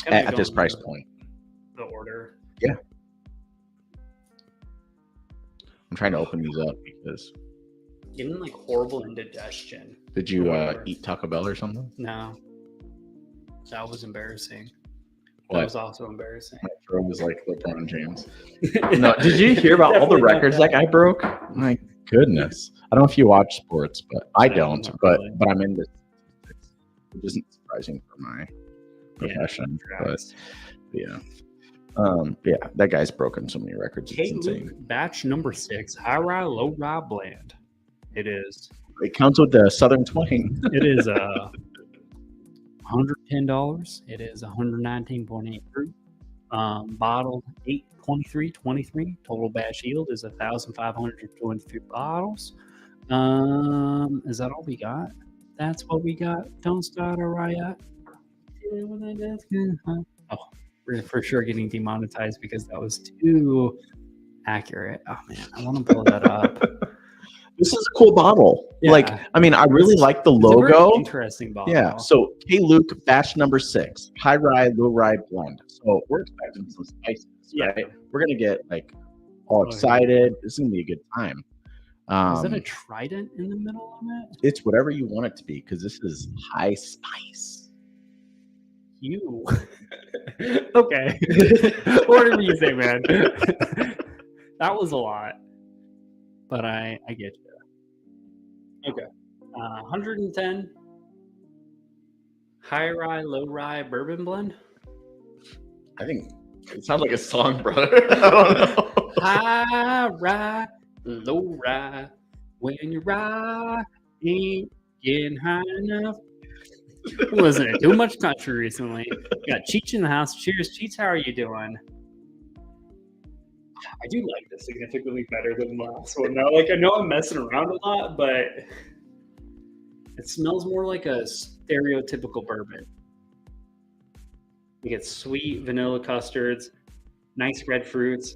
at this price point. The order. Yeah. I'm trying to open these up because getting like horrible indigestion. Did you eat Taco Bell or something? No. That was embarrassing. What? That was also embarrassing. My throat was like LeBron James. No, did you hear about all the records that guy broke? My goodness. I don't know if you watch sports, but I don't. But I'm in this. It isn't surprising for my profession. But yeah. That guy's broken so many records. It's insane. Batch number 6, high rye, low rye blend. It is. It comes with the Southern twang. It is $110. It is 119.8 proof. Bottled 8/23/23. Total batch yield is 1,523 bottles. Is that all we got? That's what we got. Don't start a riot. Oh, we're for sure getting demonetized because that was too accurate. Oh man, I want to pull that up. This is a cool bottle. Yeah. I really like the logo. It's a very interesting bottle. Yeah. So K. Luke batch number 6, high rye, low rye blend. So we're expecting some spices, right? We're gonna get all excited. This is gonna be a good time. Is that a trident in the middle of it? It's whatever you want it to be because this is high spice. You okay? Whatever you say, man. That was a lot, but I get you. Okay, 110 high rye, low rye bourbon blend. I think it sounds like a song, brother. I don't know. High rye, low rye. When your rye ain't getting high enough. Listen, too much country recently. We got Cheech in the house. Cheers, Cheech. How are you doing? I do like this significantly better than the last one. Now, like I know I'm messing around a lot, but it smells more like a stereotypical bourbon. You get sweet vanilla custards, nice red fruits,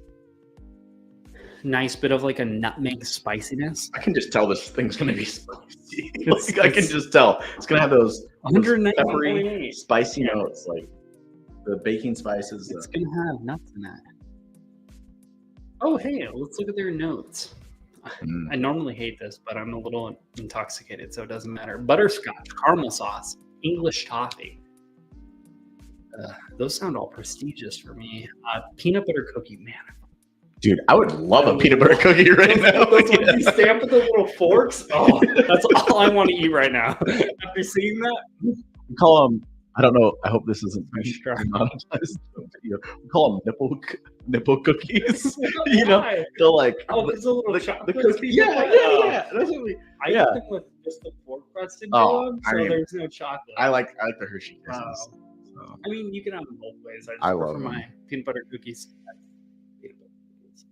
nice bit of like a nutmeg spiciness. I can just tell this thing's gonna be spicy. It's- I can just tell it's gonna have those 191.8. peppery, spicy Yeah. notes, like the baking spices. It's gonna have nuts in it. Oh, hey, let's look at their notes. I normally hate this, but I'm a little intoxicated, so it doesn't matter. Butterscotch, caramel sauce, English toffee. Those sound all prestigious for me. Peanut butter cookie, man. Dude, I would love a peanut butter cookie right now. Those ones you stamp with the little forks. Oh, that's all I want to eat right now. After seeing that, We call them. I don't know. I hope this isn't Nice try. monetized. We call them nipple cookies. You know, why? they're like Oh, there's a little the chocolate. cookie. piece Yeah, of it? yeah, Oh. yeah. That's what we. I Yeah. eat them with just the fork crusted Oh, on, I so mean, there's no chocolate. I like the Hershey Kisses. Wow. So. I mean, you can have them both ways. I just I prefer love them. my peanut butter cookies. Peanut butter cookies.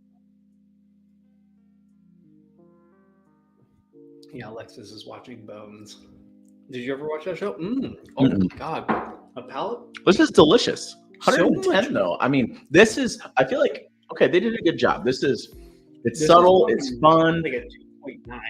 Yeah, Alexis is watching Bones. Did you ever watch that show? Oh Mm-mm. my god, a palate. This is delicious. So 110 much- though. I mean, this is. I feel like okay, they did a good job. It's This subtle. is It's fun. Like a 2.9.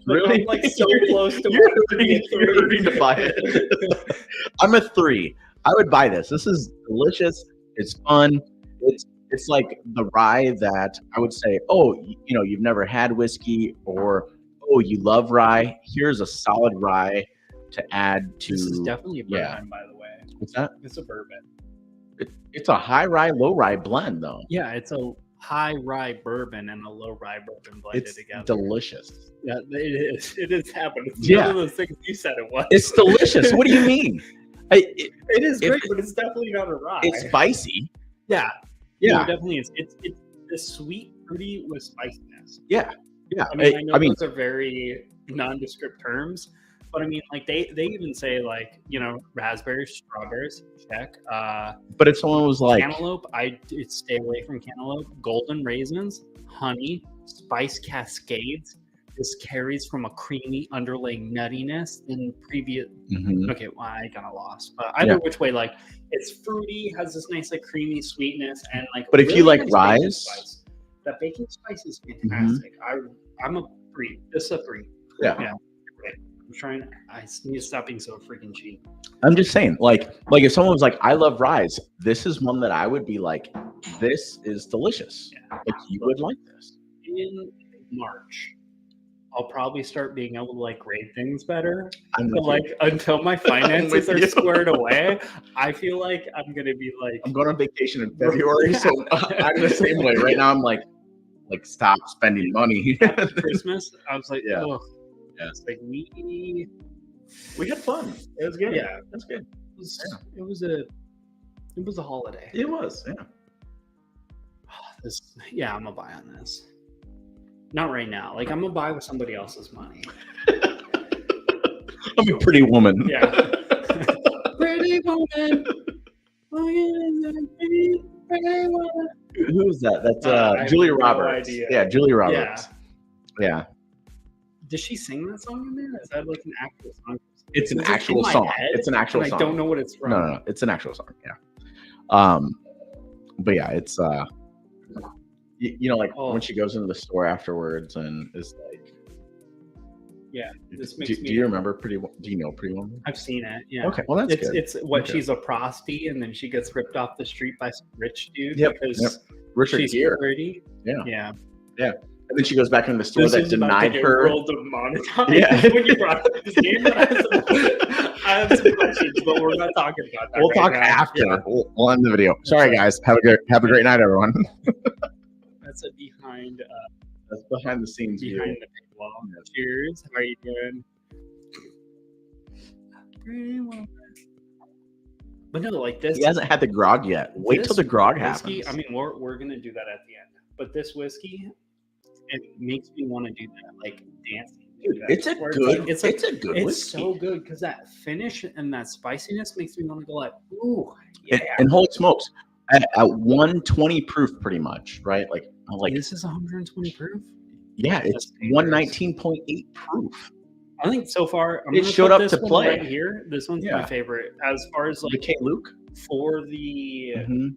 Really? I'm like so close to You're wanting ready to buy it. I'm a 3. I would buy this. This is delicious. It's fun. It's like the rye that I would say, oh, you know, you've never had whiskey, or oh, you love rye. Here's a solid rye to add to. This is definitely a bourbon, yeah. by the way. What's that? It's a bourbon. It's a high rye, low rye blend, though. Yeah, it's a high rye bourbon and a low rye bourbon blended It's together. delicious. Yeah, it is. It is happening. It's Yeah. one of those things you said it was. It's delicious. What do you mean? It is if- great, but it's definitely not a rye. It's spicy. yeah, Yeah. no, it definitely is. It's the sweet fruity with spiciness. Yeah. I mean, I know those are very nondescript terms, but I mean, like they even say like raspberries, strawberries, check. But if someone was like, Cantaloupe, I'd stay away from cantaloupe. Golden raisins, honey, spice cascades. This carries from a creamy underlying nuttiness in previous. Mhm. Okay, well, I kind of lost, but either Yeah. which way, like it's fruity, has this nice like creamy sweetness, and like. But if you like nice baking ryes- spice. That baking spice is fantastic. I'm a 3. This is a 3. Yeah. Right. I'm trying. I need to stop being so freaking cheap. I'm just saying, like if someone was like, I love ryes, this is one that I would be like, this is delicious. Yeah. Like you would like this. In March, I'll probably start being able to like grade things better. I'm But with like you. until my finances with are you. squared away, I feel like I'm gonna be like I'm going on vacation in February, so I'm the same way. Right now, I'm like stop spending money. after Christmas. I was like, Yeah. oh, Yeah. it's like we We had fun. It was good. Yeah. that's good. it was a holiday. It was. Yeah. I'm gonna buy on this. Not right now. Like I'm gonna buy with somebody else's money. I'm a pretty woman. Yeah. Pretty woman. Oh, yeah, pretty woman. Who is that? That's I have Julia no Roberts. idea. Yeah, Julia Roberts. Yeah. Does she sing that song in there? Is that like an actual song? It's an Is it in actual my song. head? It's an actual And song. I don't know what it's from. No, it's an actual song. Yeah. But yeah, it's like Oh. when she goes into the store afterwards and is like, Yeah, this do, makes do me. you remember do you know Pretty Woman? I've seen it. Yeah. Okay, well that's It's good. it's what Okay. she's a prospy and then she gets ripped off the street by some rich dude Yep, because Richard she's Gere. pretty. Yeah. Yeah. And then she goes back into the store This that is about to denied get her. real demonetized. Yeah. When you brought up this game, I have some questions, but we're not talking about that. We'll right talk now. after. Yeah. We'll end the video. Sorry guys. Have a great night, everyone. That's a behind That's behind the scenes view. behind the paywall. Cheers. How are you doing? Pretty woman. But no, like this. He hasn't had the grog yet. Wait till this the grog whiskey, happens. I mean, we're gonna do that at the end. But this whiskey, it makes me want to do that, like dancing. Dude, it's a Where good. like- It's a good It's whiskey. so good because that finish and that spiciness makes me want to go like, ooh, yeah. And holy smokes, at 120 proof, pretty much, right? Like I'm like, this is 120 proof. yeah, it's That's dangerous. 119.8 proof. I think so far I'm It gonna showed put up this to one play. right here. This one's my Yeah. favorite as far as The like K Luke. for the Mhm.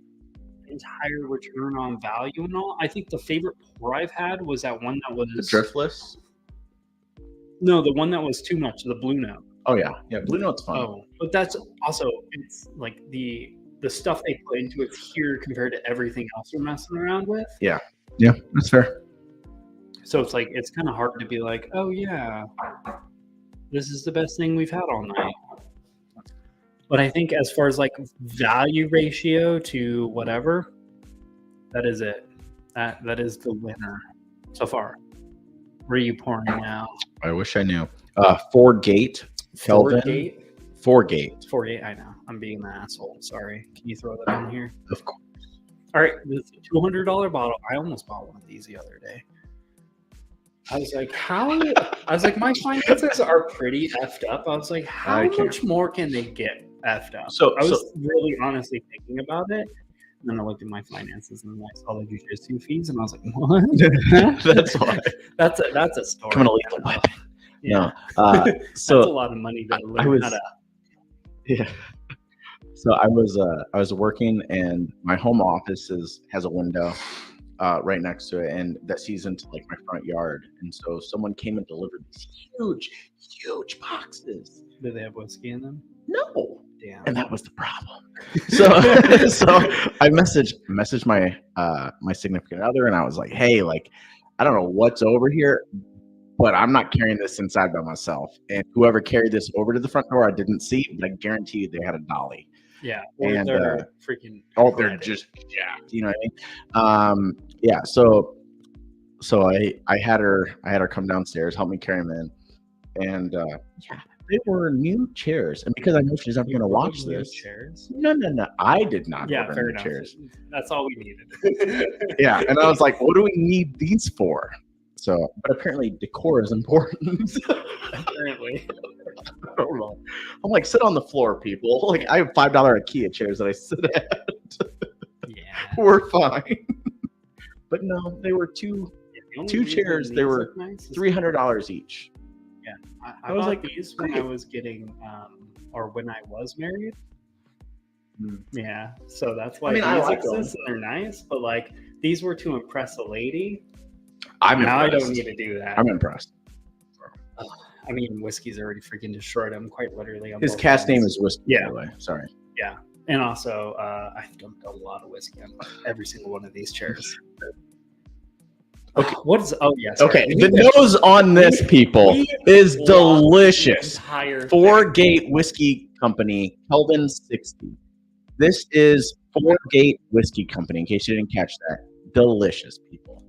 entire return on value and all. I think the favorite pour I've had was that one that was The driftless. no, the one that was too much, the Blue Note. Oh yeah, yeah. Blue Note's fun. Oh, but that's also it's like the stuff they put into it here compared to everything else we're messing around with. Yeah, that's fair. So it's like it's kind of hard to be like, oh yeah, this is the best thing we've had all night. But I think as far as like value ratio to whatever, that is it. That is the winner so far. Where are you pouring now? I wish I knew. Ford Gate. Kelvin. Ford Gate. 48. I know. I'm being an asshole. Sorry. Can you throw that in here? Of course. All right. This is a $200 bottle. I almost bought one of these the other day. I was like, how? I was like, my finances are pretty effed up. I was like, how much more can they get effed up? So I was really honestly thinking about it. And then I looked at my finances and I saw the jujitsu fees, and I was like, what? That's why. That's a story. Coming to lethal weapon. Yeah. No. That's a lot of money to learn how to. Yeah. So I was working, and my home office has a window right next to it, and that sees into like my front yard. And so someone came and delivered these huge boxes. Do they have whiskey in them? No. Damn. And that was the problem. So I messaged my my significant other, and I was like, hey, like, I don't know what's over here, but I'm not carrying this inside by myself. And whoever carried this over to the front door, I didn't see, but I guarantee you they had a dolly. Yeah. Or And they're freaking. they're credit. just jacked. You know what I mean? Yeah. So I had her come downstairs, help me carry them in, and yeah. They were new chairs, and because I know she's never going to watch New this. chairs. No, I did not. Yeah, order fair new enough. chairs. That's all we needed. Yeah, and I was like, "What do we need these for?" So, but apparently, decor is important. Apparently. I don't know. I'm like, sit on the floor, people. Like, I have $5 IKEA chairs that I sit at. Yeah. We're fine. But no, they were two Two chairs, they were $300 each. I was like these when I was getting or when I was married. Yeah, so that's why I like exist and they're nice, but like these were to impress a lady. I'm now impressed. I don't need to do that. I'm impressed. I mean, whiskey's already freaking destroyed him quite literally. On His both cast name ends. is Whiskey, Yeah. by the way. Sorry. Yeah, and also I've dumped a lot of whiskey on every single one of these chairs. Okay. What is? Oh yes. Okay, the nose on this, people, is delicious. Ford Gate Whiskey Company, Kelvin 60. This is Ford Gate Whiskey Company, in case you didn't catch that. Delicious, people.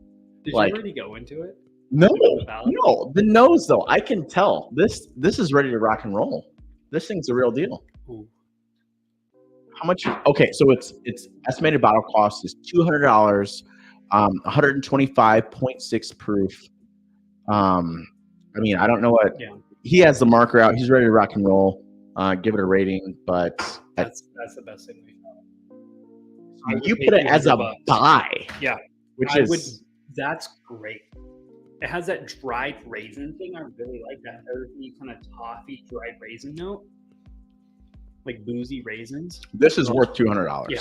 Did like- you already go into it? No, the nose though, I can tell. This is ready to rock and roll. This thing's a real deal. Ooh. How much? Okay, so its estimated bottle cost is $200. 125.6 proof. I mean, I don't know what. Yeah. He has the marker out. He's ready to rock and roll. Give it a rating, but That's the best thing we've done. you put it as a buy. Yeah, which I is would. That's great. It has that dried raisin thing. I really like that earthy kind of toffee dried raisin note, like boozy raisins. this is worth $200. Yeah.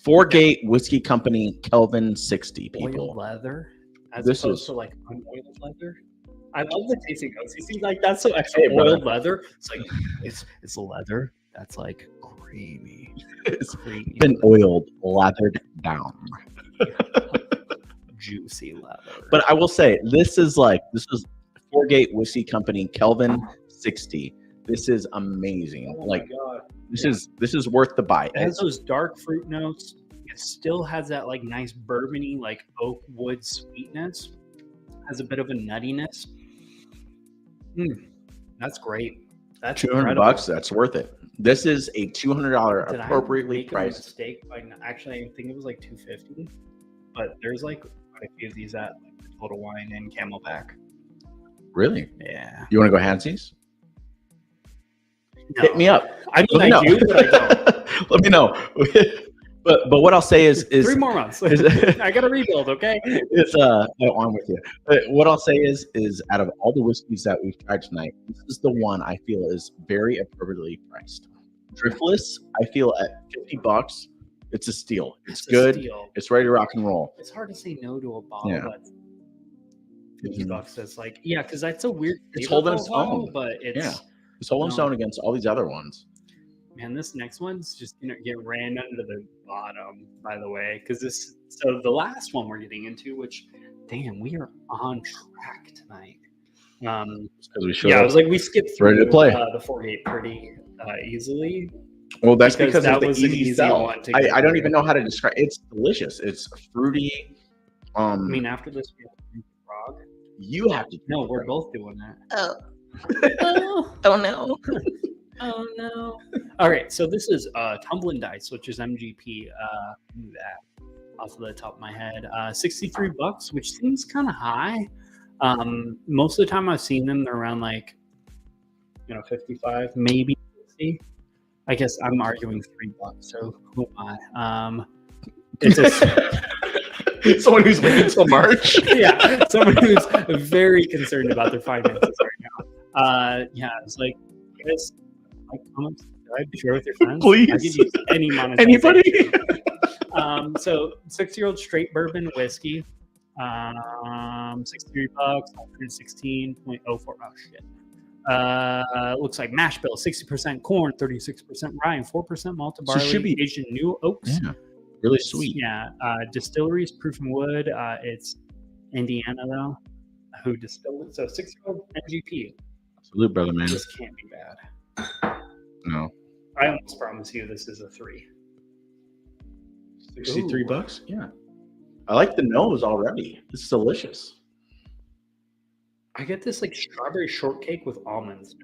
Ford Gate Whiskey Company, Kelvin 60. Oiled People, leather as This opposed is- to like unoiled leather. I love the tasting notes. You see, like that's so extra. Hey, brother. Oiled leather. It's like it's leather that's like creamy. it's Creamy. been oiled, lathered down. Juicy leather. But I will say, this is Ford Gate Whiskey Company, Kelvin 60. This is amazing. Oh Like, my God. this is worth the buy. It has those dark fruit notes. It still has that like nice bourbony, like oak wood sweetness. Has a bit of a nuttiness. That's great. That's $200. incredible. That's worth it. This is a $200 Did appropriately I make a priced. mistake by actually? I think it was like $250, but there's like quite a few of these at like Total Wine and Camelback. Really? Yeah. You want to go Hansies? No. Hit me up. I mean, Let me I know. do, but I don't. Let me know. But what I'll say is 3 more months. I got to rebuild. Okay. I'm with you. But what I'll say is out of all the whiskeys that we've tried tonight, this is the one I feel is very appropriately priced. Driftless, I feel at $50, it's a steal. It's good. Steal. It's ready to rock and roll. It's hard to say no to a bottle Yeah. that's $50. That's like, yeah, because that's a weird. It's flavor holding its profile, own. but it's It's holding its No. own against all these other ones. man. This next one's just gonna get ran under the bottom. By the way, because so the last one we're getting into, which damn, we are on track tonight. Because we Yeah, I was like, we skipped Ready through to play. the 48 pretty easily. Well, that's because because that of the was an easy easy sell. one to get I don't through. even know how to describe. It's delicious. It's fruity. I mean, after this, we have to drink frog. You have to. No, we're both doing that. Oh. Oh no. Oh no. All right, so this is Tumbling Dice, which is MGP. That off of the top of my head, $63, which seems kind of high. Most of the time I've seen them, they're around like 55, maybe 60. I guess I'm arguing $3, so who am I? It's a Someone who's waiting until March. yeah, someone who's very concerned about their finances right now. Yeah, it's like, you guys like, comment, subscribe, share with your friends. Please. I could use any monetization. Anybody? So 6-year-old straight bourbon whiskey, $63, 116.04. Oh shit. Looks like mash bill, 60% corn, 36% rye, and 4% malted So it barley, should be- aged in new oaks. Yeah, really sweet. Yeah, distilleries, Proof and Wood. It's Indiana though, who distilled it. So 6-year-old MGP. Salute, brother, man. This can't be bad. No, I almost promise you this is a 3. $63. Yeah, I like the nose already. It's delicious. I get this like strawberry shortcake with almonds.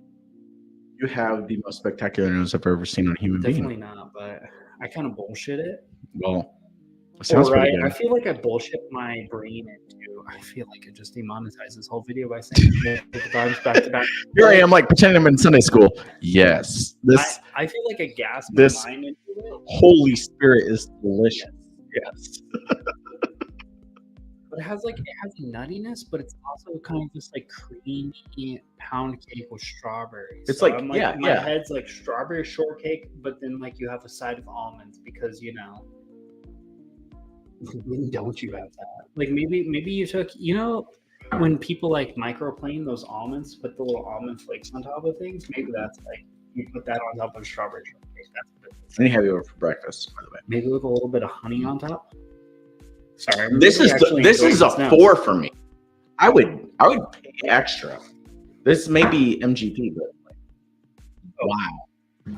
You have the most spectacular nose I've ever seen on a human Definitely being. not, but I kind of bullshit it. Well, it sounds Or pretty I good. feel like I bullshit my brain into. I feel like I just demonetized this whole video by saying multiple times back to back. Here I am, like pretending I'm in Sunday school. Yes, this I feel like I gasped this- my mind into it. Holy Spirit is delicious. Yes. But it has a nuttiness, but it's also kind of just like creamy pound cake with strawberries. It's So like- I'm yeah, my yeah. head's like strawberry shortcake, but then like you have a side of almonds because when don't you have that? Like maybe you took when people like microplane those almonds, put the little almond flakes on top of things. Maybe that's like you put that on top of strawberry shortcake. That's what it is. Let me have you over for breakfast, by the way. Maybe with a little bit of honey on top. Sorry, I'm This really is actually this enjoying is a now. 4 for me. I would pay extra. This may be MGP, but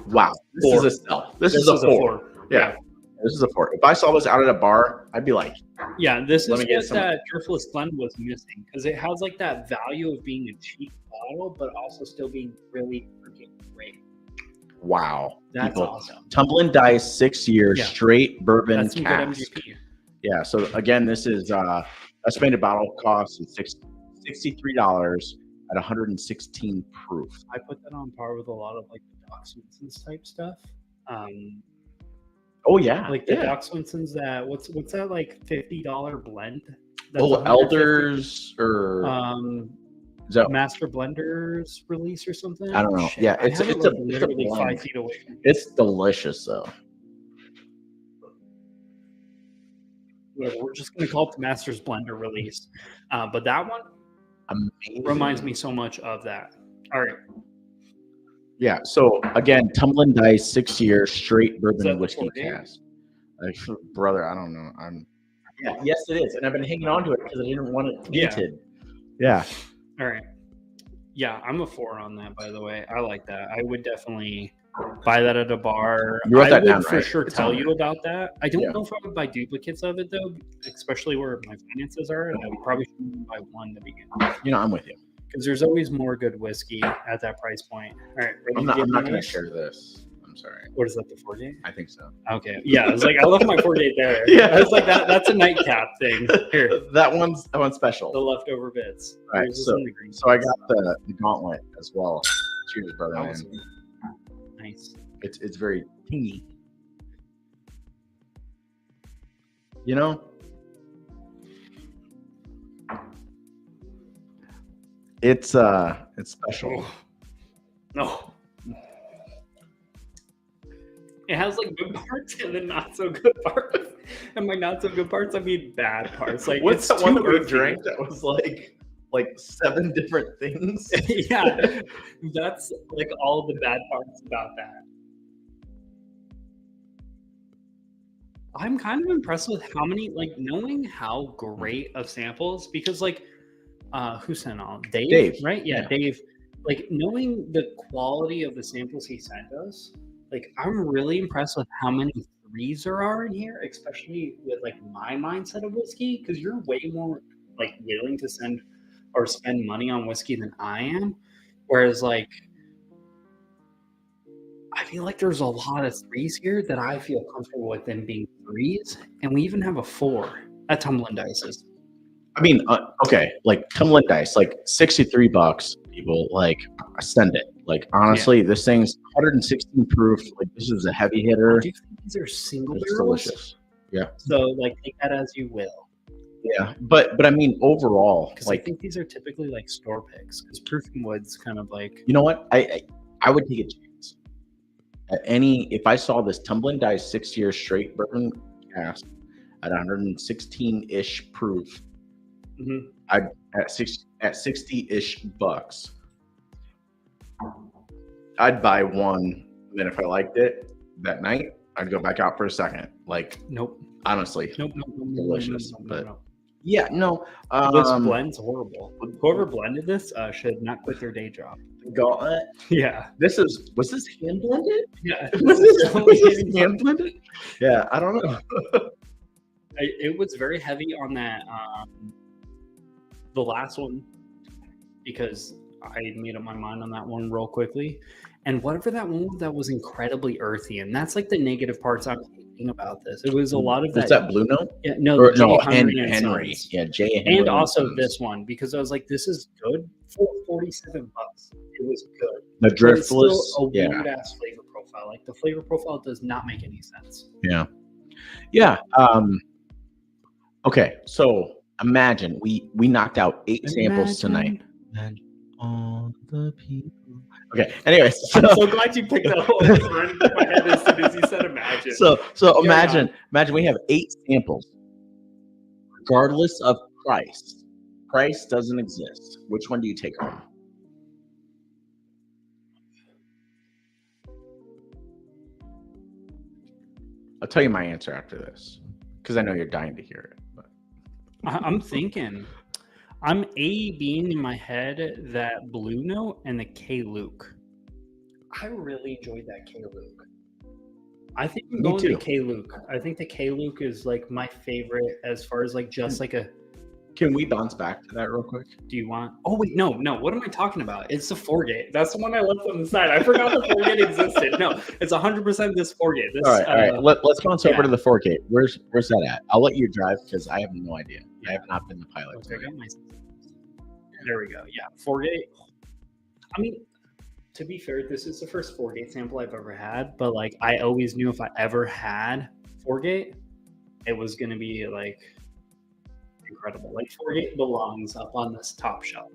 wow, this 4. is a sell. This is a 4. Yeah, this is a 4. If I saw this out at a bar, I'd be like, Yeah, this Let is me get what some- that Driftless Blend was missing because it has like that value of being a cheap bottle, but also still being really freaking great. wow. That's People, awesome. Tumbling Dice, 6 years, Yeah. straight bourbon That's some good cask. MGP. Yeah. So again, this is estimated bottle cost is $63 at 116 proof. I put that on par with a lot of like the Doc Swinson's type stuff. Oh yeah, Like the yeah. Doc Swinson's that what's that like $50 blend? That's Oh, 150. Elders or is that, Master Blenders release or something. I don't know. Shit, Yeah, I it's have it, it's a like, it's a literally blend. 5 feet away from me. It's delicious though. Whatever, we're just gonna call it the Master's Blender release. But that one Amazing. reminds me so much of that. All right. Yeah. So again, Tumbling Dice, 6 years, straight Is bourbon that and the whiskey 48? cask. Brother, I don't know. Yeah. Yes, it is, and I've been hanging on to it because I didn't want it Yeah. tainted. Yeah. All right. Yeah, I'm a 4 on that, by the way. I like that. I would definitely buy that at a bar. You wrote I that would down, for right? sure It's tell on you there. about that. I don't Yeah. know if I would buy duplicates of it though, especially where my finances are, and I would probably shouldn't buy one to begin with. You know, I'm with you. Because there's always more good whiskey at that price point. All right, ready I'm to not get going to this? share this. I'm sorry. What is that, the 48? I think so. Okay. Yeah, I was like, I left my 48 there. Yeah. I was like, that's a nightcap thing. Here, That one's special. the leftover bits. All right, Yours is so- in the green. So I got the gauntlet as well. Cheers, brother, man. Awesome. Nice. It's very tingy. You know, it's special. No. It has like good parts and then not so good parts. And by not so good parts, I mean bad parts. Like What's it's that one too that we earthy. drank that was like 7 different things? Yeah, that's like all the bad parts about that. I'm kind of impressed with how many, like, knowing how great of samples, because like who sent all Dave, right? Yeah, Dave. Like knowing the quality of the samples he sent us, like I'm really impressed with how many threes there are in here, especially with like my mindset of whiskey, because you're way more like willing to send or spend money on whiskey than I am. Whereas like I feel like there's a lot of threes here that I feel comfortable with them being threes, and we even have a 4 at Tumbling Dices. I mean, okay, like Tumbling Dice, like $63. People like send it. Like honestly, this thing's 116 proof. Like this is a heavy hitter. Do you think these are single It's barrels? delicious. Yeah. So like take that as you will. Yeah, but I mean overall, Because like I think these are typically like store picks. Because Proofing Wood's kind of like you know what? I would take a chance. If I saw this Tumbling Dice 6-year straight bourbon cask at 116-ish proof, I'd at 60-ish bucks, I'd buy one. And then if I liked it that night, I'd go back out for a second. Like nope, honestly, delicious. But yeah, no, this blend's horrible. Whoever blended this should not quit their day job. Gauntlet. Yeah, was this hand blended? yeah. Was this hand blended? Yeah, I don't know. It was very heavy on that the last one, because I made up my mind on that one real quickly. And whatever that one was, that was incredibly earthy, and that's like the negative parts I'm thinking about this. It was a lot of that. Was that Blue Note? Yeah, no, Or, J. no, Henry and Henry. Sons. Yeah, J. Henry And also Sons. this one, because I was like, this is good for $47. It was good. The But it's Driftless. still a Yeah, weird ass flavor profile. Like the flavor profile does not make any sense. yeah, yeah. Okay, so imagine we knocked out 8 samples tonight. Imagine all the people. Okay. Anyways, I'm so glad you picked that whole thing right into my head as soon as you said imagine. So Carry imagine we have 8 samples, regardless of price. Price doesn't exist. Which one do you take home? I'll tell you my answer after this, because I know you're dying to hear it. But. I'm thinking, I'm being in my head that Blue Note and the K Luke. I really enjoyed that K Luke. I think I'm going to K Luke. I think the K Luke is like my favorite as far as like just like a. Can we bounce back to that real quick? Do you want? Oh wait, no. What am I talking about? It's the Forgate. That's the one I left on the side. I forgot the Forgate existed. No, it's 100% this Forgate. This, all right. Let's bounce over to the Forgate. Where's that at? I'll let you drive because I have no idea. I have not been the pilot. Okay, there we go. Yeah, Forgate. I mean, to be fair, this is the first Forgate sample I've ever had, but like I always knew if I ever had Forgate, it was gonna be like incredible. Like Forgate belongs up on this top shelf.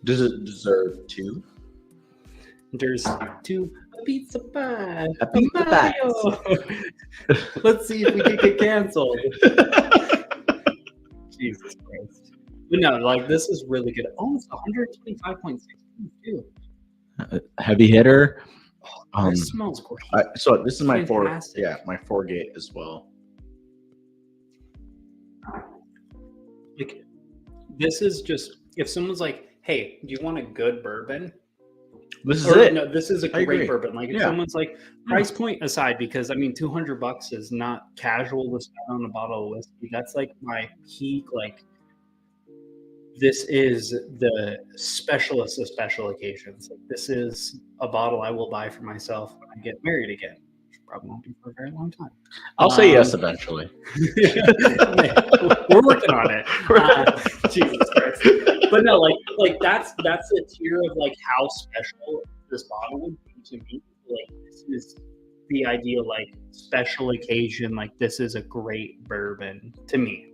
Does it deserve 2? There's 2 a pizza pie. A pizza pie. Let's see if we can get canceled. Jesus Christ. But no, like this is really good. Oh, it's 125.6 too. Heavy hitter. This smells great. So this is my Fantastic. my Forgate as well. Like, this is just if someone's like, "Hey, do you want a good bourbon?" This is it. No, this is a great bourbon. Like, if someone's like, price point aside, because I mean, $200 is not casual to spend on a bottle of whiskey. That's like my peak. Like, this is the specialist of special occasions. Like, this is a bottle I will buy for myself when I get married again. Which probably won't be for a very long time. I'll say yes eventually. We're working on it. Jesus Christ. But no, like that's the tier of like how special this bottle would be to me. Like this is the ideal like special occasion. Like this is a great bourbon to me.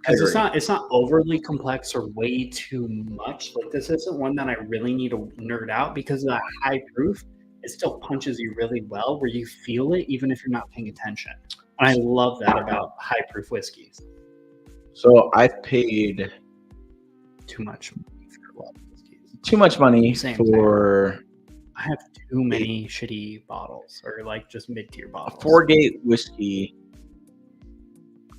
Because it's not overly complex or way too much. Like this isn't one that I really need to nerd out because of that high proof. It still punches you really well, where you feel it even if you're not paying attention. And I love that about high proof whiskeys. So I've paid Too much money for a lot of whiskeys. too much money Same for I have too many shitty bottles, or like just mid-tier a bottles. 4-gate whiskey.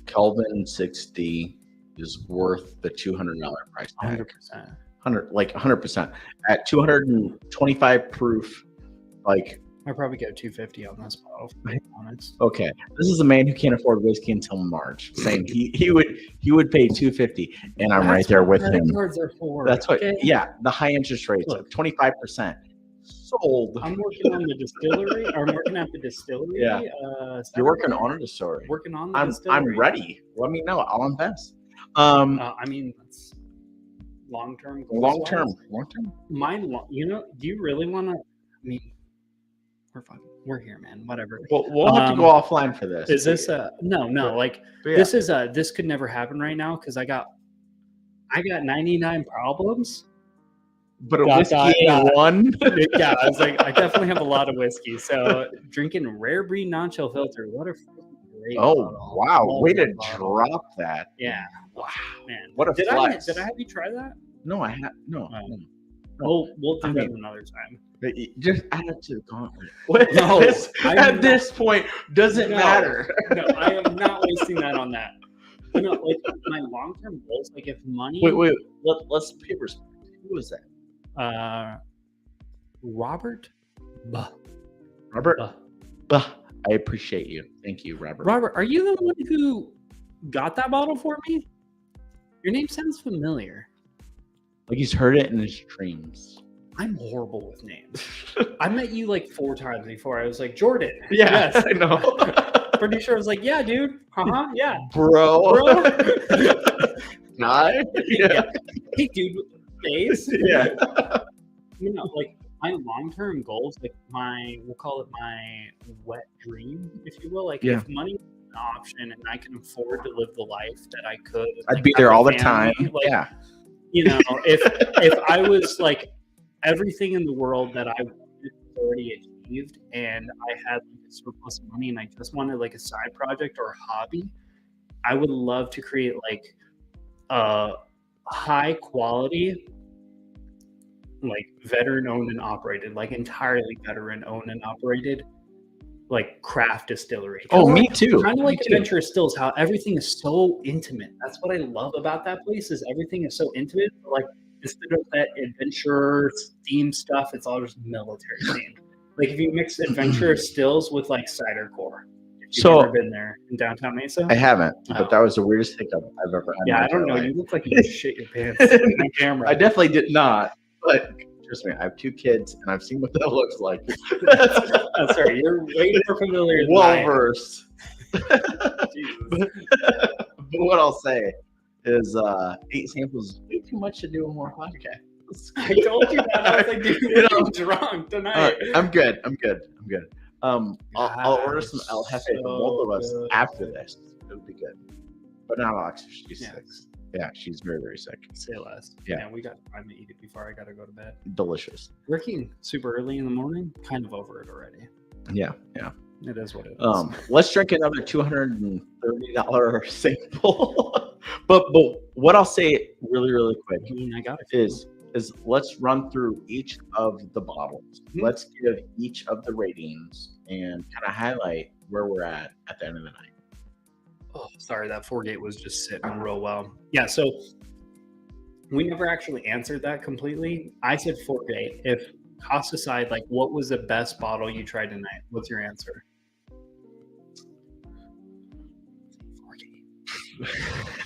Kelvin 60 is worth the $200 price tag. 100%. 100% at 225 proof. Like, I'd probably go 250 on this bottle, to be honest. okay, this is a man who can't afford whiskey until March, saying he would pay 250, and I'm right there with him. Cards are for. That's what, okay? yeah, the high interest rates, Look. 25%. Sold. I'm working on the distillery. I'm working at the distillery. Yeah. You're working on a distillery. Working on the I'm distillery. ready. Let me know. I'll invest. I mean, that's long-term goals. Long term. Do you really want to? I mean, we're here, man. Whatever. We'll have to go offline for this. Is this no? Like But yeah. this could never happen right now because I got 99 problems. But a Dot, whiskey dot, ain't dot. one. Yeah, I was like, I definitely have a lot of whiskey. So drinking rare breed non-chill filter. What a great Oh bottle. wow! Love Way to that bottle. drop that. Yeah. Wow. Man. What a did flex. I have you try that? No, I have no. We'll do I that mean- another time. Just add it to the gauntlet. No, At this point, doesn't No. matter. No, I am not wasting that on that. No, like my long-term goals, like if money. Wait. Let's pay respect. Who was that? Robert. Buh. Robert. Buh. I appreciate you. Thank you, Robert. Robert, are you the one who got that bottle for me? Your name sounds familiar. Like he's heard it in his dreams. I'm horrible with names. I met you like 4 times before. I was like, Jordan. Yeah, Yes. I know. Pretty sure I was like, yeah, dude. Yeah. Bro. Guy. Yeah. Hey, dude with the face. Yeah. Like my long-term goals, like we'll call it my wet dream, if you will. Like Yeah. if money was an option and I can afford to live the life that I could, I'd like, be have there a all the family, time. Like, Yeah. if I was like everything in the world that I wanted was already achieved, and I had like a surplus of money, and I just wanted like a side project or a hobby, I would love to create like a high quality, like veteran owned and operated, like entirely veteran owned and operated, like craft distillery. Oh, me too. Kind of Me like too. Adventure Stills, how everything is so intimate. That's what I love about that place, is everything is so intimate. Like instead of that adventure theme stuff, it's all just military themed. Like if you mix Adventure Stills with like Cider Core. If you've ever been there in downtown Mesa. I haven't, Oh. but that was the weirdest hiccup I've ever had. Yeah, in my I don't know. entire You life. look like you just shit your pants on camera. I definitely did not. But trust me, I have 2 kids, and I've seen what that looks like. That's right. You're way more familiar than I Well am. versed. Jesus. But what I'll say is 8 samples is way too much to do in one podcast. I told you that. I was like, dude, You know, I'm drunk tonight. I'm good. I'll order some El Jefe for both of us good. after this. It'll be good. But not Alex. She's Yeah. sick. Yeah, she's very, very sick. Say less. Yeah. We got time to eat it before I got to go to bed. Delicious. Working super early in the morning, kind of over it already. Yeah. It is what it is. Let's drink another $230 sample. but what I'll say really, really quick I mean, I got it. is let's run through each of the bottles. Mhm. Let's give each of the ratings and kind of highlight where we're at the end of the night. Oh, sorry, that 4-gate was just sitting real well. Yeah, so we never actually answered that completely. I said 4-gate. If cost aside, like, what was the best bottle you tried tonight? What's your answer? 4-gate.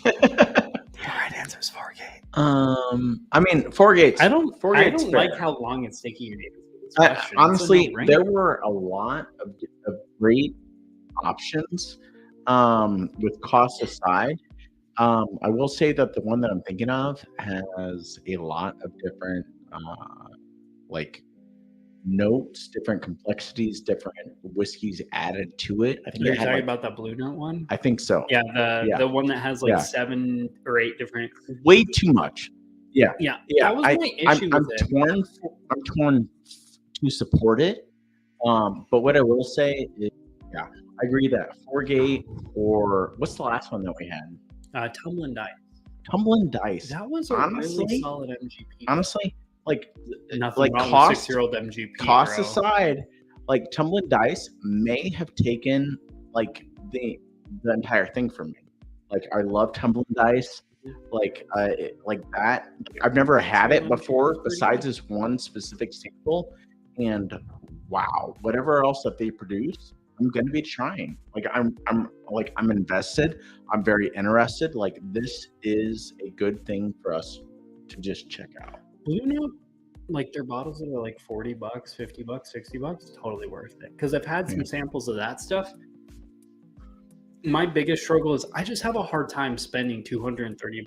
The right answer is 4-gate. I mean, 4-gates. I don't Gate's like fair. how long it's taking you to answer this question. It's a Honestly, no-brainer. there were a lot of great options with cost aside. I will say that the one that I'm thinking of has a lot of different like notes, different complexities, different whiskeys added to it. I think You're it had talking like, about that Blue Note one? I think so. Yeah, Yeah. the one that has like Yeah. 7 or 8 different. Way too much. Yeah. Yeah, Yeah. that was my issue I'm with it. torn. I'm torn to support it. But what I will say is, yeah, I agree that Foregate, or what's the last one that we had? Tumbling Dice. Tumbling Dice. That was a Honestly- really solid MGP. Honestly, like Nothing like wrong cost- with 6-year-old MGP. cost bro. aside, like Tumbling Dice may have taken like the entire thing from me. Like I love Tumbling Dice. Like that. I've never had it before besides this one specific sample, and wow, whatever else that they produce, I'm going to be trying. Like I'm invested. I'm very interested. Like this is a good thing for us to just check out. Blue Note, like their bottles that are like $40, $50, $60, totally worth it. Because I've had some samples of that stuff. My biggest struggle is I just have a hard time spending $230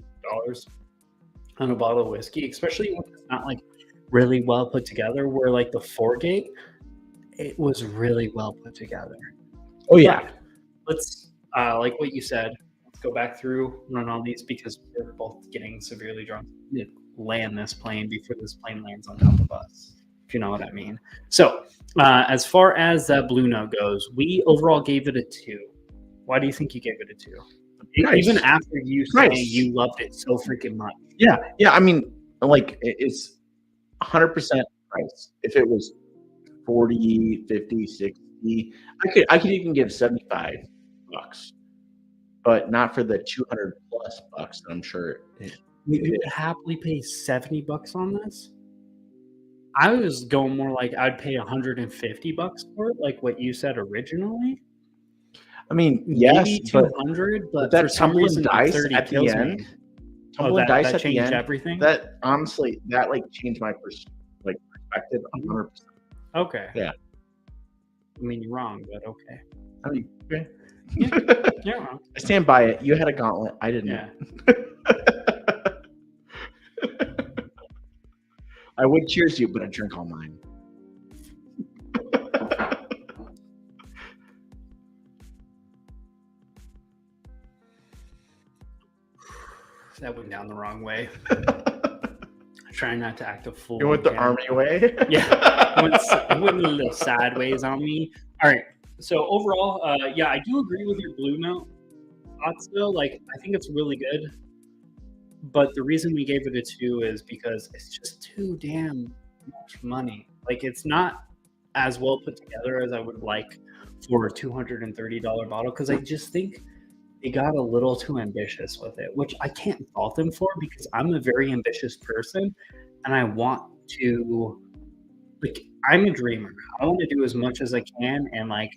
on a bottle of whiskey, especially when it's not like really well put together. Where like the Foregate, it was really well put together. Oh yeah. Let's like what you said. Let's go back through, run all these because we're both getting severely drunk. Land this plane before this plane lands on top of us, if you know what I mean. So, as far as that Blue Note goes, we overall gave it a 2. Why do you think you gave it a 2? Nice. Even after you saying you loved it so freaking much. Yeah. I mean, like it's 100% price. If it was 40, 50, 60, I could even give $75, but not for the 200 plus bucks that I'm sure. You would happily pay $70 on this? I was going more like I'd pay $150 for it, like what you said originally. I mean, yes, maybe 200, but that for some Tumbling reason, Dice 30 at the kills end, me. Tumbling Dice that at the changed end, everything. that honestly, that like changed my perspective 100%. Okay. Yeah. I mean, you're wrong, but okay. I mean, okay. You're wrong. I stand by it. You had a gauntlet. I didn't. Yeah. I would cheers you, but I drink all mine. That went down the wrong way. Trying not to act a fool. You went the army way? Yeah. It went a little sideways on me. All right. So overall, yeah, I do agree with your Blue Note thoughts though. Like, I think it's really good. But the reason we gave it a 2 is because it's just too damn much money. Like, it's not as well put together as I would like for a $230 bottle, because I just think they got a little too ambitious with it, which I can't fault them for because I'm a very ambitious person and I want to, like, I'm a dreamer. I want to do as much as I can and like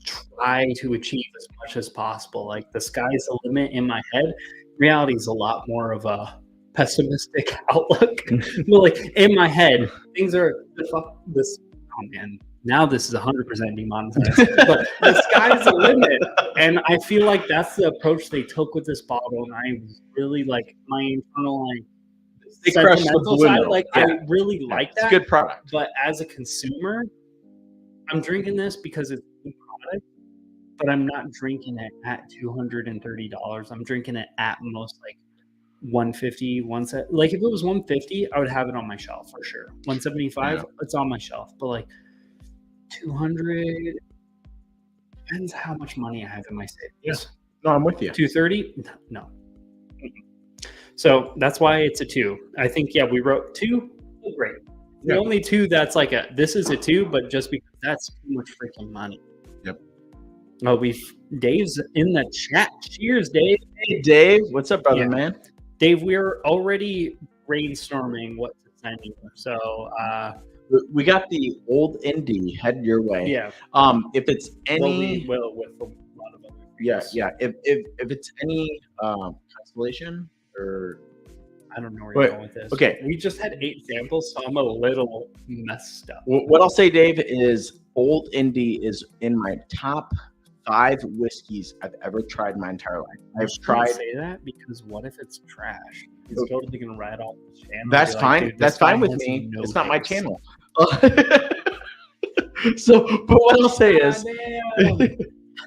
try to achieve as much as possible. Like, the sky's the limit in my head. Reality is a lot more of a pessimistic outlook. But like in my head, things are this. Oh man, now this is 100% demonetized. But the sky's the limit, and I feel like that's the approach they took with this bottle. And I really like my internal like sentimental side. Like, I really like that. It's a good product. But as a consumer, I'm drinking this because it's a good product. But I'm not drinking it at $230. I'm drinking it at most like $150, like if it was $150, I would have it on my shelf for sure. $175, it's on my shelf. But like $200, depends how much money I have in my savings. Yeah. No, I'm with you. $230, no. So that's why it's a 2. I think we wrote 2. Great. The only 2 that's like this is a 2, but just because that's too much freaking money. Yep. Oh, Dave's in the chat. Cheers, Dave. Hey, Dave. What's up, brother, man? Dave, we're already brainstorming what to send you. So we got the Old Indie. Head your way. Yeah. If it's any, well, with a lot of other things. Yeah. If it's any constellation or. I don't know where you're going with this. Okay. We just had 8 samples, so I'm a little messed up. What I'll say, Dave, is Old Indie is in my top 5 whiskeys I've ever tried in my entire life. I've tried. Say that because what if it's trash? He's totally gonna write off the channel. That's fine. That's fine with me. It's not my channel. So, but what I'll say is, Damn.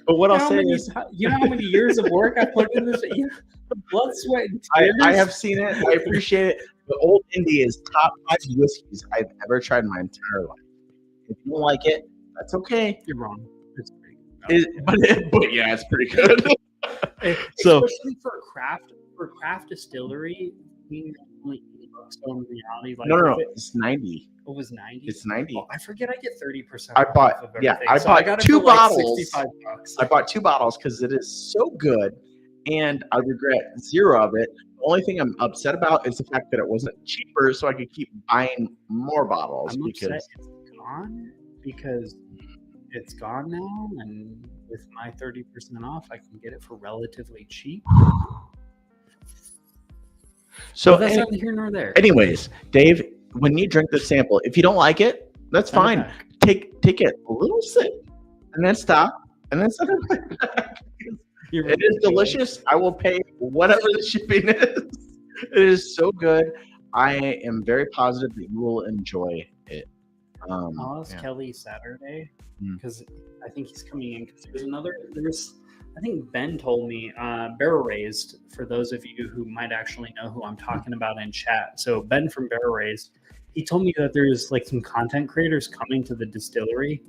but what I'll How say many, is, you know how many years of work I put in this? You know, the blood, sweat, and tears. I have seen it. I appreciate it. The Old Indy is top 5 whiskeys I've ever tried in my entire life. If you don't like it, that's okay. You're wrong. It's pretty good. But yeah, it's pretty good. So Especially for craft distillery, being only $80, so in reality, like no, if it's 90. it was 90. It's 90. Oh, I forget I get 30%. I bought off of yeah, everything. I So bought got it 2 for like bottles. $65. I bought 2 bottles because it is so good, and I regret 0 of it. The only thing I'm upset about is the fact that it wasn't cheaper, so I could keep buying more bottles. I'm because upset it's gone because it's gone now, and with my 30% off, I can get it for relatively cheap. so But that's neither here nor there. anyways, Dave, when you drink the sample, if you don't like it, that's Send it fine. back. Take it a little sip, and then stop, and then send it back. It is delicious. I will pay whatever the shipping is. It is so good. I am very positive that you will enjoy it. I'll ask Yeah. Kelly Saturday Mm. because I think he's coming in. Because I think Ben told me, Barrel Raised, for those of you who might actually know who I'm talking about in chat. So Ben from Barrel Raised, he told me that there's like some content creators coming to the distillery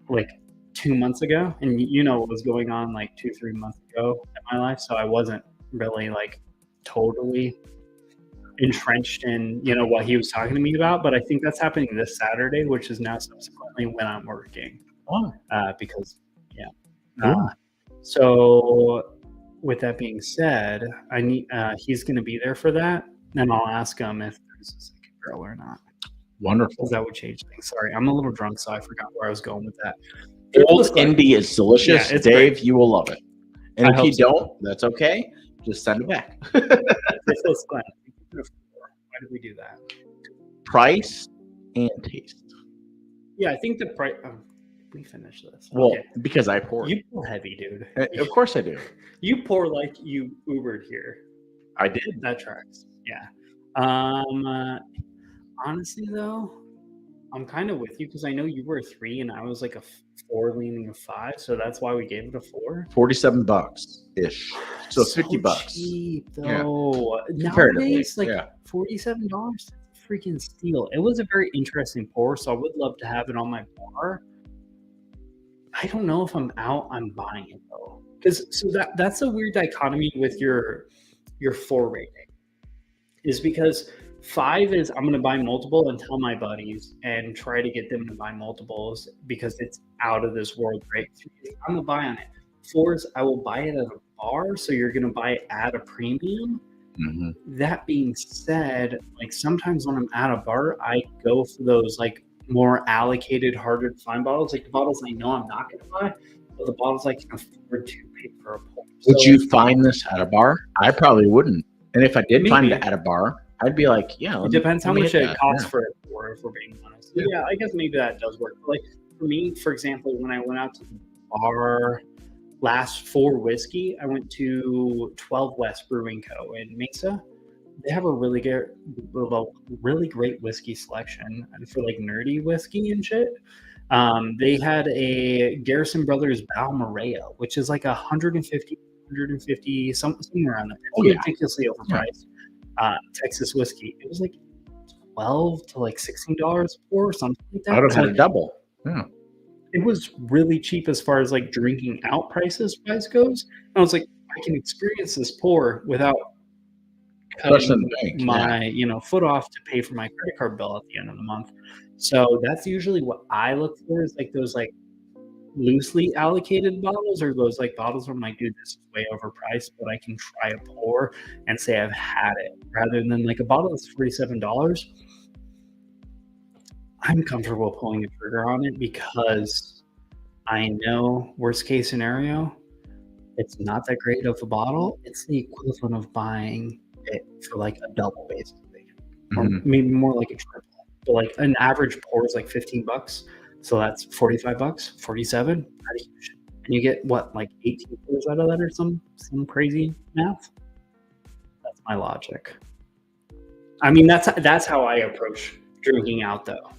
like 2 months ago. And you know what was going on like 2-3 months ago in my life. So I wasn't really like totally entrenched in, you know, what he was talking to me about. But I think that's happening this Saturday, which is now subsequently when I'm working. Oh, Because yeah. Cool. So with that being said, I need he's going to be there for that, and I'll ask him if there's a second girl or not, wonderful. because that would change things. Sorry, I'm a little drunk, so I forgot where I was going with that. Old Indy is delicious. Yeah, it's Dave, great. you will love it. And I if hope you so. don't, that's okay. Just send it back. Faithless Glen. Why did we do that? Price and taste. Yeah, I think the price. We finish this. Well, Okay. because I pour. You pour heavy, dude. Of course I do. You pour like you Ubered here. I did. That tracks. Yeah. Honestly, though, I'm kind of with you because I know you were a 3 and I was like a 4 leaning a 5, so that's why we gave it a 4. $47 ish. So $50. Cheap Yeah. though. Comparatively, Nowadays, like yeah. $47, that's a freaking steal. It was a very interesting pour, so I would love to have it on my bar. I don't know if I'm out on buying it though, because that's a weird dichotomy with your 4 rating. Is because 5 is I'm going to buy multiple and tell my buddies and try to get them to buy multiples because it's out of this world, right? 3 is I'm going to buy on it. 4 is I will buy it at a bar, so you're going to buy it at a premium. Mm-hmm. That being said, like sometimes when I'm at a bar, I go for those like more allocated, harder to find bottles, like the bottles I know I'm not going to buy, but the bottles I can afford to pay for a pour. Would So, you find this at a bar? I probably wouldn't. And if I did find Maybe. it at a bar, I'd be like, yeah. It depends how much it costs Yeah. for a pour, if we're being honest. Yeah. Yeah, I guess maybe that does work. But like for me, for example, when I went out to the bar last for whiskey, I went to 12 West Brewing Co. in Mesa. They have a really great whiskey selection for like nerdy whiskey and shit. They had a Garrison Brothers Balmoral, which is like 150, somewhere around there. Oh, yeah. Ridiculously overpriced. Texas whiskey. It was like $12 to like $16 or something like that. I would have So, had a double. Yeah. it was really cheap as far as like drinking out prices wise goes. And I was like, I can experience this pour without Plus in cutting the bank, my foot off to pay for my credit card bill at the end of the month. So that's usually what I look for, is like those like loosely allocated bottles, or those like bottles where I'm like, dude, this is way overpriced, but I can try a pour and say I've had it, rather than like a bottle that's $47. I'm comfortable pulling the trigger on it because I know worst case scenario, it's not that great of a bottle. It's the equivalent of buying it for like a double, basically, or Mhm. maybe more like a triple. But like an average pour is like $15, so that's $45, 47, and you get what, like 18 pours out of that, or some crazy math. That's my logic. I mean, that's how I approach drinking out, though.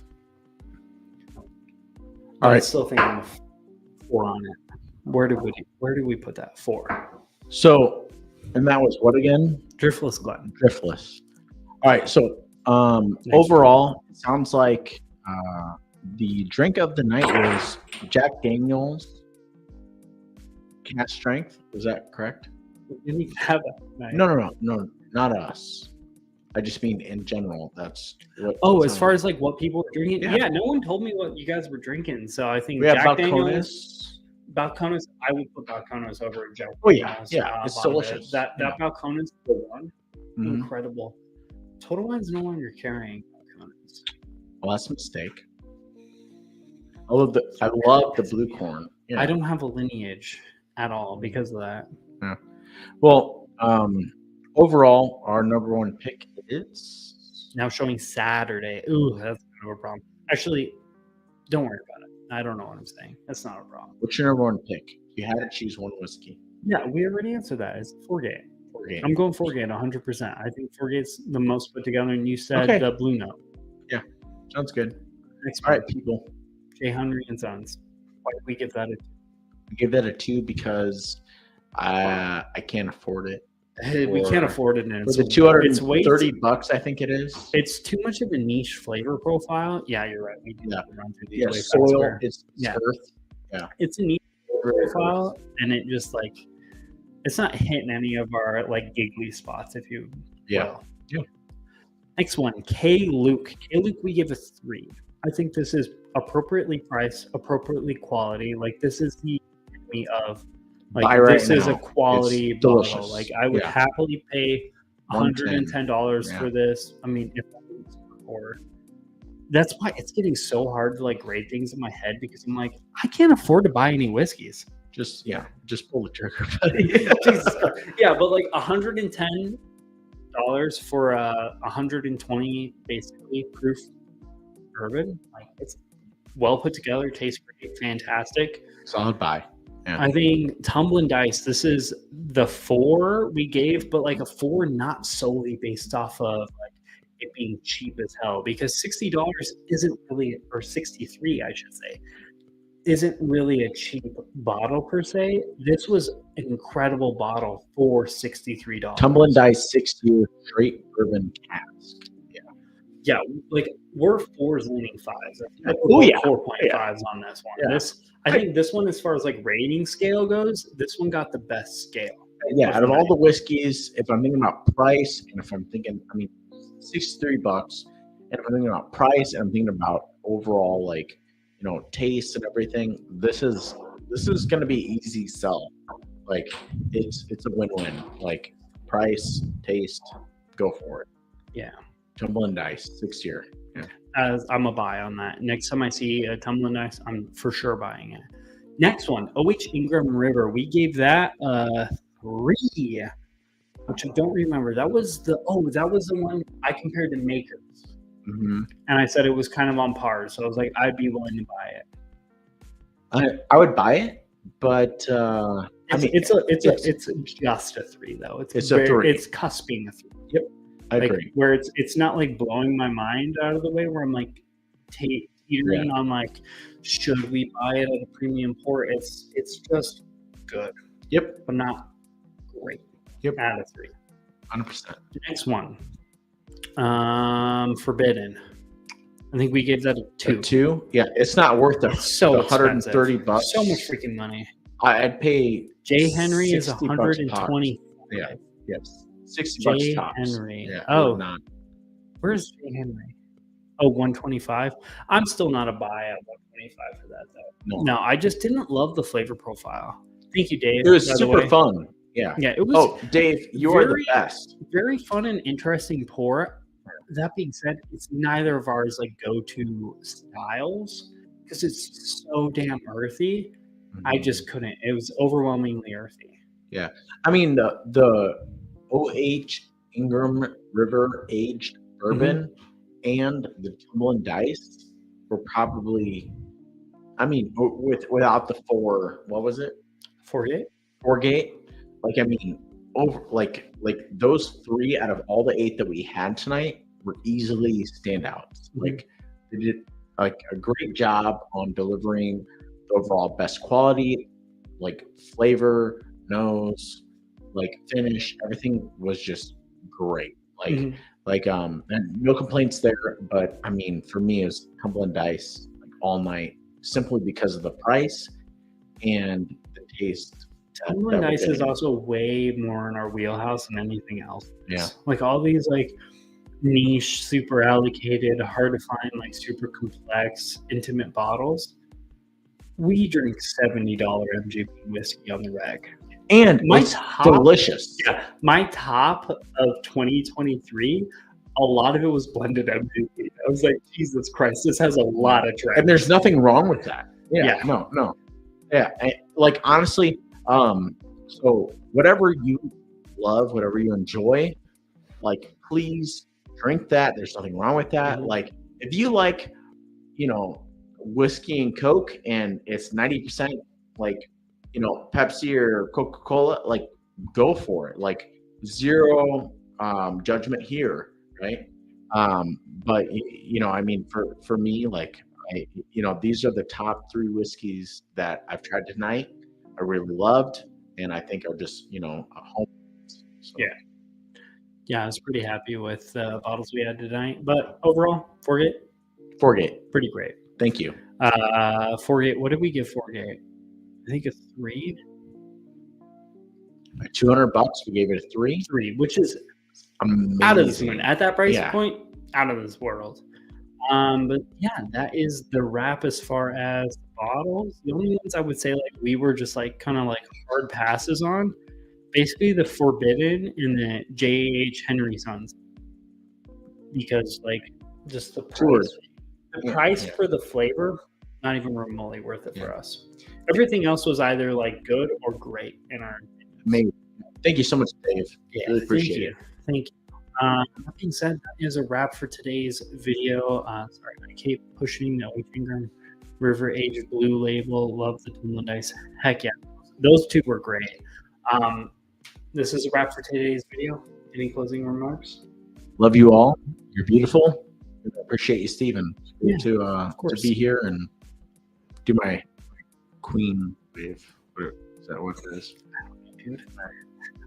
But I right. still think I'm a 4 on it. Where do we put that? 4. So, and that was what again? Driftless Glen. Driftless. All right. So, overall, it sounds like the drink of the night was Jack Daniel's Cask Strength. Is that correct? We didn't even have that night. No, not us. I just mean in general. That's what. Oh, as far as like what people were drinking, Yeah. yeah, no one told me what you guys were drinking. So I think we have Jack Daniel's, Balcones. Balcones, I would put Balcones over Jack Oh, yeah. Daniel's. Yeah, it's bottom of it. delicious. That Yeah. Balcones, the one, Mhm. incredible. Total Wine's no longer carrying Balcones. Well, that's a mistake. I love the blue corn. Yeah. I don't have a lineage at all because of that. Well, overall, our number one pick is Now showing Saturday. Ooh, that's kind of a problem. Actually, don't worry about it. I don't know what I'm saying. That's not a problem. what's your number one pick? You had to choose one whiskey. Yeah, we already answered that. It's Forgate. Forgate. I'm going Forgate 100%. I think Forgate's the most put together, and you said Okay. the Blue Note. Sounds good. Next All one, right, people. J. Henry and Sons. Why did we give that a We give that a 2 because I can't afford it. we can't afford it, and For it's the it's way $230, I think it is. it's too much of a niche flavor profile. Yeah, you're right. We did Yeah. run through these Yeah, way soil. faster. It's Yeah. earth. It's a niche flavor profile, and it just like it's not hitting any of our like giggly spots, if you Yeah. will. Yeah. Next one, K. Luke. K. Luke, we give a 3. I think this is appropriately priced, appropriately quality. Like this is the epitome of like Buy right this is a now. quality It's bottle. delicious. Like I would Yeah. happily pay $110 Yeah. for this. I mean, if I was or that's why it's getting so hard to like grade things in my head because I'm like, I can't afford to buy any whiskeys. Just pull the trigger. Jesus Christ. Yeah, but like $110 for a 120 basically proof bourbon, like it's well put together, tastes great, fantastic. Solid buy. Yeah. I think Tumbling Dice, this is the 4 we gave, but like a 4 not solely based off of like it being cheap as hell because $60 isn't really, or 63 I should say, isn't really a cheap bottle per se. This was an incredible bottle for $63. Tumbling Dice 6-year straight bourbon cask. Yeah, like we're 4s leaning 5s. I think Oh, yeah. 4.5s on this one. Yeah. I think this one, as far as like rating scale goes, this one got the best scale. Yeah, out of all the whiskeys, if I'm thinking about price and if I'm thinking, I mean, $63, and if I'm thinking about price and I'm thinking about overall, like, you know, taste and everything, this is going to be easy sell. Like, it's a win-win. Like, price, taste, go for it. Yeah. Tumbling Dice, 6-year. As I'm a buy on that. Next time I see a Tumbling Dice, I'm for sure buying it. Next one, OH Ingram River. We gave that a 3, which I don't remember. That was the one I compared to Makers. Mm-hmm. And I said it was kind of on par. So I was like, I'd be willing to buy it. I would buy it, but I mean, it's just a 3 though. It's a 3. It's cusping a 3. Yep, I like, agree. Where it's not like blowing my mind out of the way. Where I'm like teetering on like, should we buy it at a premium port? It's just good. Yep, but not great. Yep, Out of 3. 100%. Next one, Forbidden. I think we gave that a 2. A 2? Yeah, it's not worth it. It's so expensive. $130. So much freaking money. I'd pay. J. Henry is $60 $120. Yeah. Yes. $60 J. tops. Henry. Yeah, Oh, not. where's J. Henry? Oh, 125. I'm still not a buy at 125 for that though. No, I just didn't love the flavor profile. Thank you, Dave. It was by the super way. fun. Yeah. Yeah, it was. Oh, Dave, you are the very- best. Very fun and interesting pour. That being said, it's neither of ours like go-to styles because it's so damn earthy. I just couldn't. It was overwhelmingly earthy. I mean, the OH Ingram River aged bourbon and the Tumbling Dice were probably, I mean, without the 4, what was it? 48. Forgate. Like, I mean, over like those 3 out of all the 8 that we had tonight were easily standouts. Like, they did like a great job on delivering the overall best quality, like flavor, nose, like finish. Everything was just great. Mhm. And no complaints there. But I mean, for me, it was Cumberland Dice like all night, simply because of the price and the taste Cumberland that we're Ice is getting. also way more in our wheelhouse than anything else. Yeah. Like all these like niche, super allocated, hard to find, like super complex, intimate bottles. We drink $70 MGP whiskey on the reg. And My it's top, delicious. yeah, my top of 2023, a lot of it was blended MGP. I was like, Jesus Christ, this has a lot of drink. And there's nothing wrong with that. Yeah. No. Yeah. Like honestly, so whatever you love, whatever you enjoy, like please drink that. There's nothing wrong with that. Mhm. Like if you like, whiskey and Coke and it's 90% like, Pepsi or Coca-Cola, like go for it. Like zero judgment here, right? But I mean, for me, like these are the top 3 whiskeys that I've tried tonight. I really loved, and I think are just a home. So. Yeah, I was pretty happy with the bottles we had tonight. But overall, Forgate, pretty great. Thank you. Forgate, what did we give Forgate? I think a 3. At $200, we gave it a 3. 3, which is amazing. Out of this one. At that price Yeah. point, out of this world. But yeah, that is the wrap as far as bottles. The only ones I would say like we were just like kind of like hard passes on, basically the Forbidden and the J.H. Henry Sons, because like just the price, Yeah. for the flavor, not even remotely worth it for us. Everything else was either like good or great in our. Amazing. Thank you so much, Dave. Yeah, Really appreciate it. Thank you. That being said, that is a wrap for today's video. Sorry, I keep pushing the White River Aged Blue label. Love the Cumberland Ice. Heck yeah, those two were great. This is a wrap for today's video. Any closing remarks? Love you all. You're beautiful. I appreciate you, Steven. Yeah, to be here and do my queen wave. Is that what it is?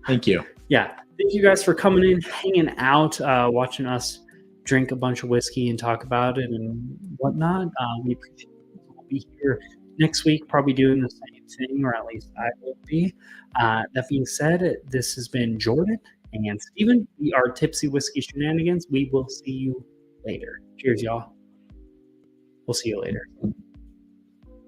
Thank you. Yeah. Thank you guys for coming in, hanging out, watching us drink a bunch of whiskey and talk about it and whatnot. We appreciate it. We'll be here next week, probably doing the same thing, or at least I will be. That being said, this has been Jordan and Steven. We are Tipsy Whiskey Shenanigans. We will see you later. Cheers, y'all. We'll see you later.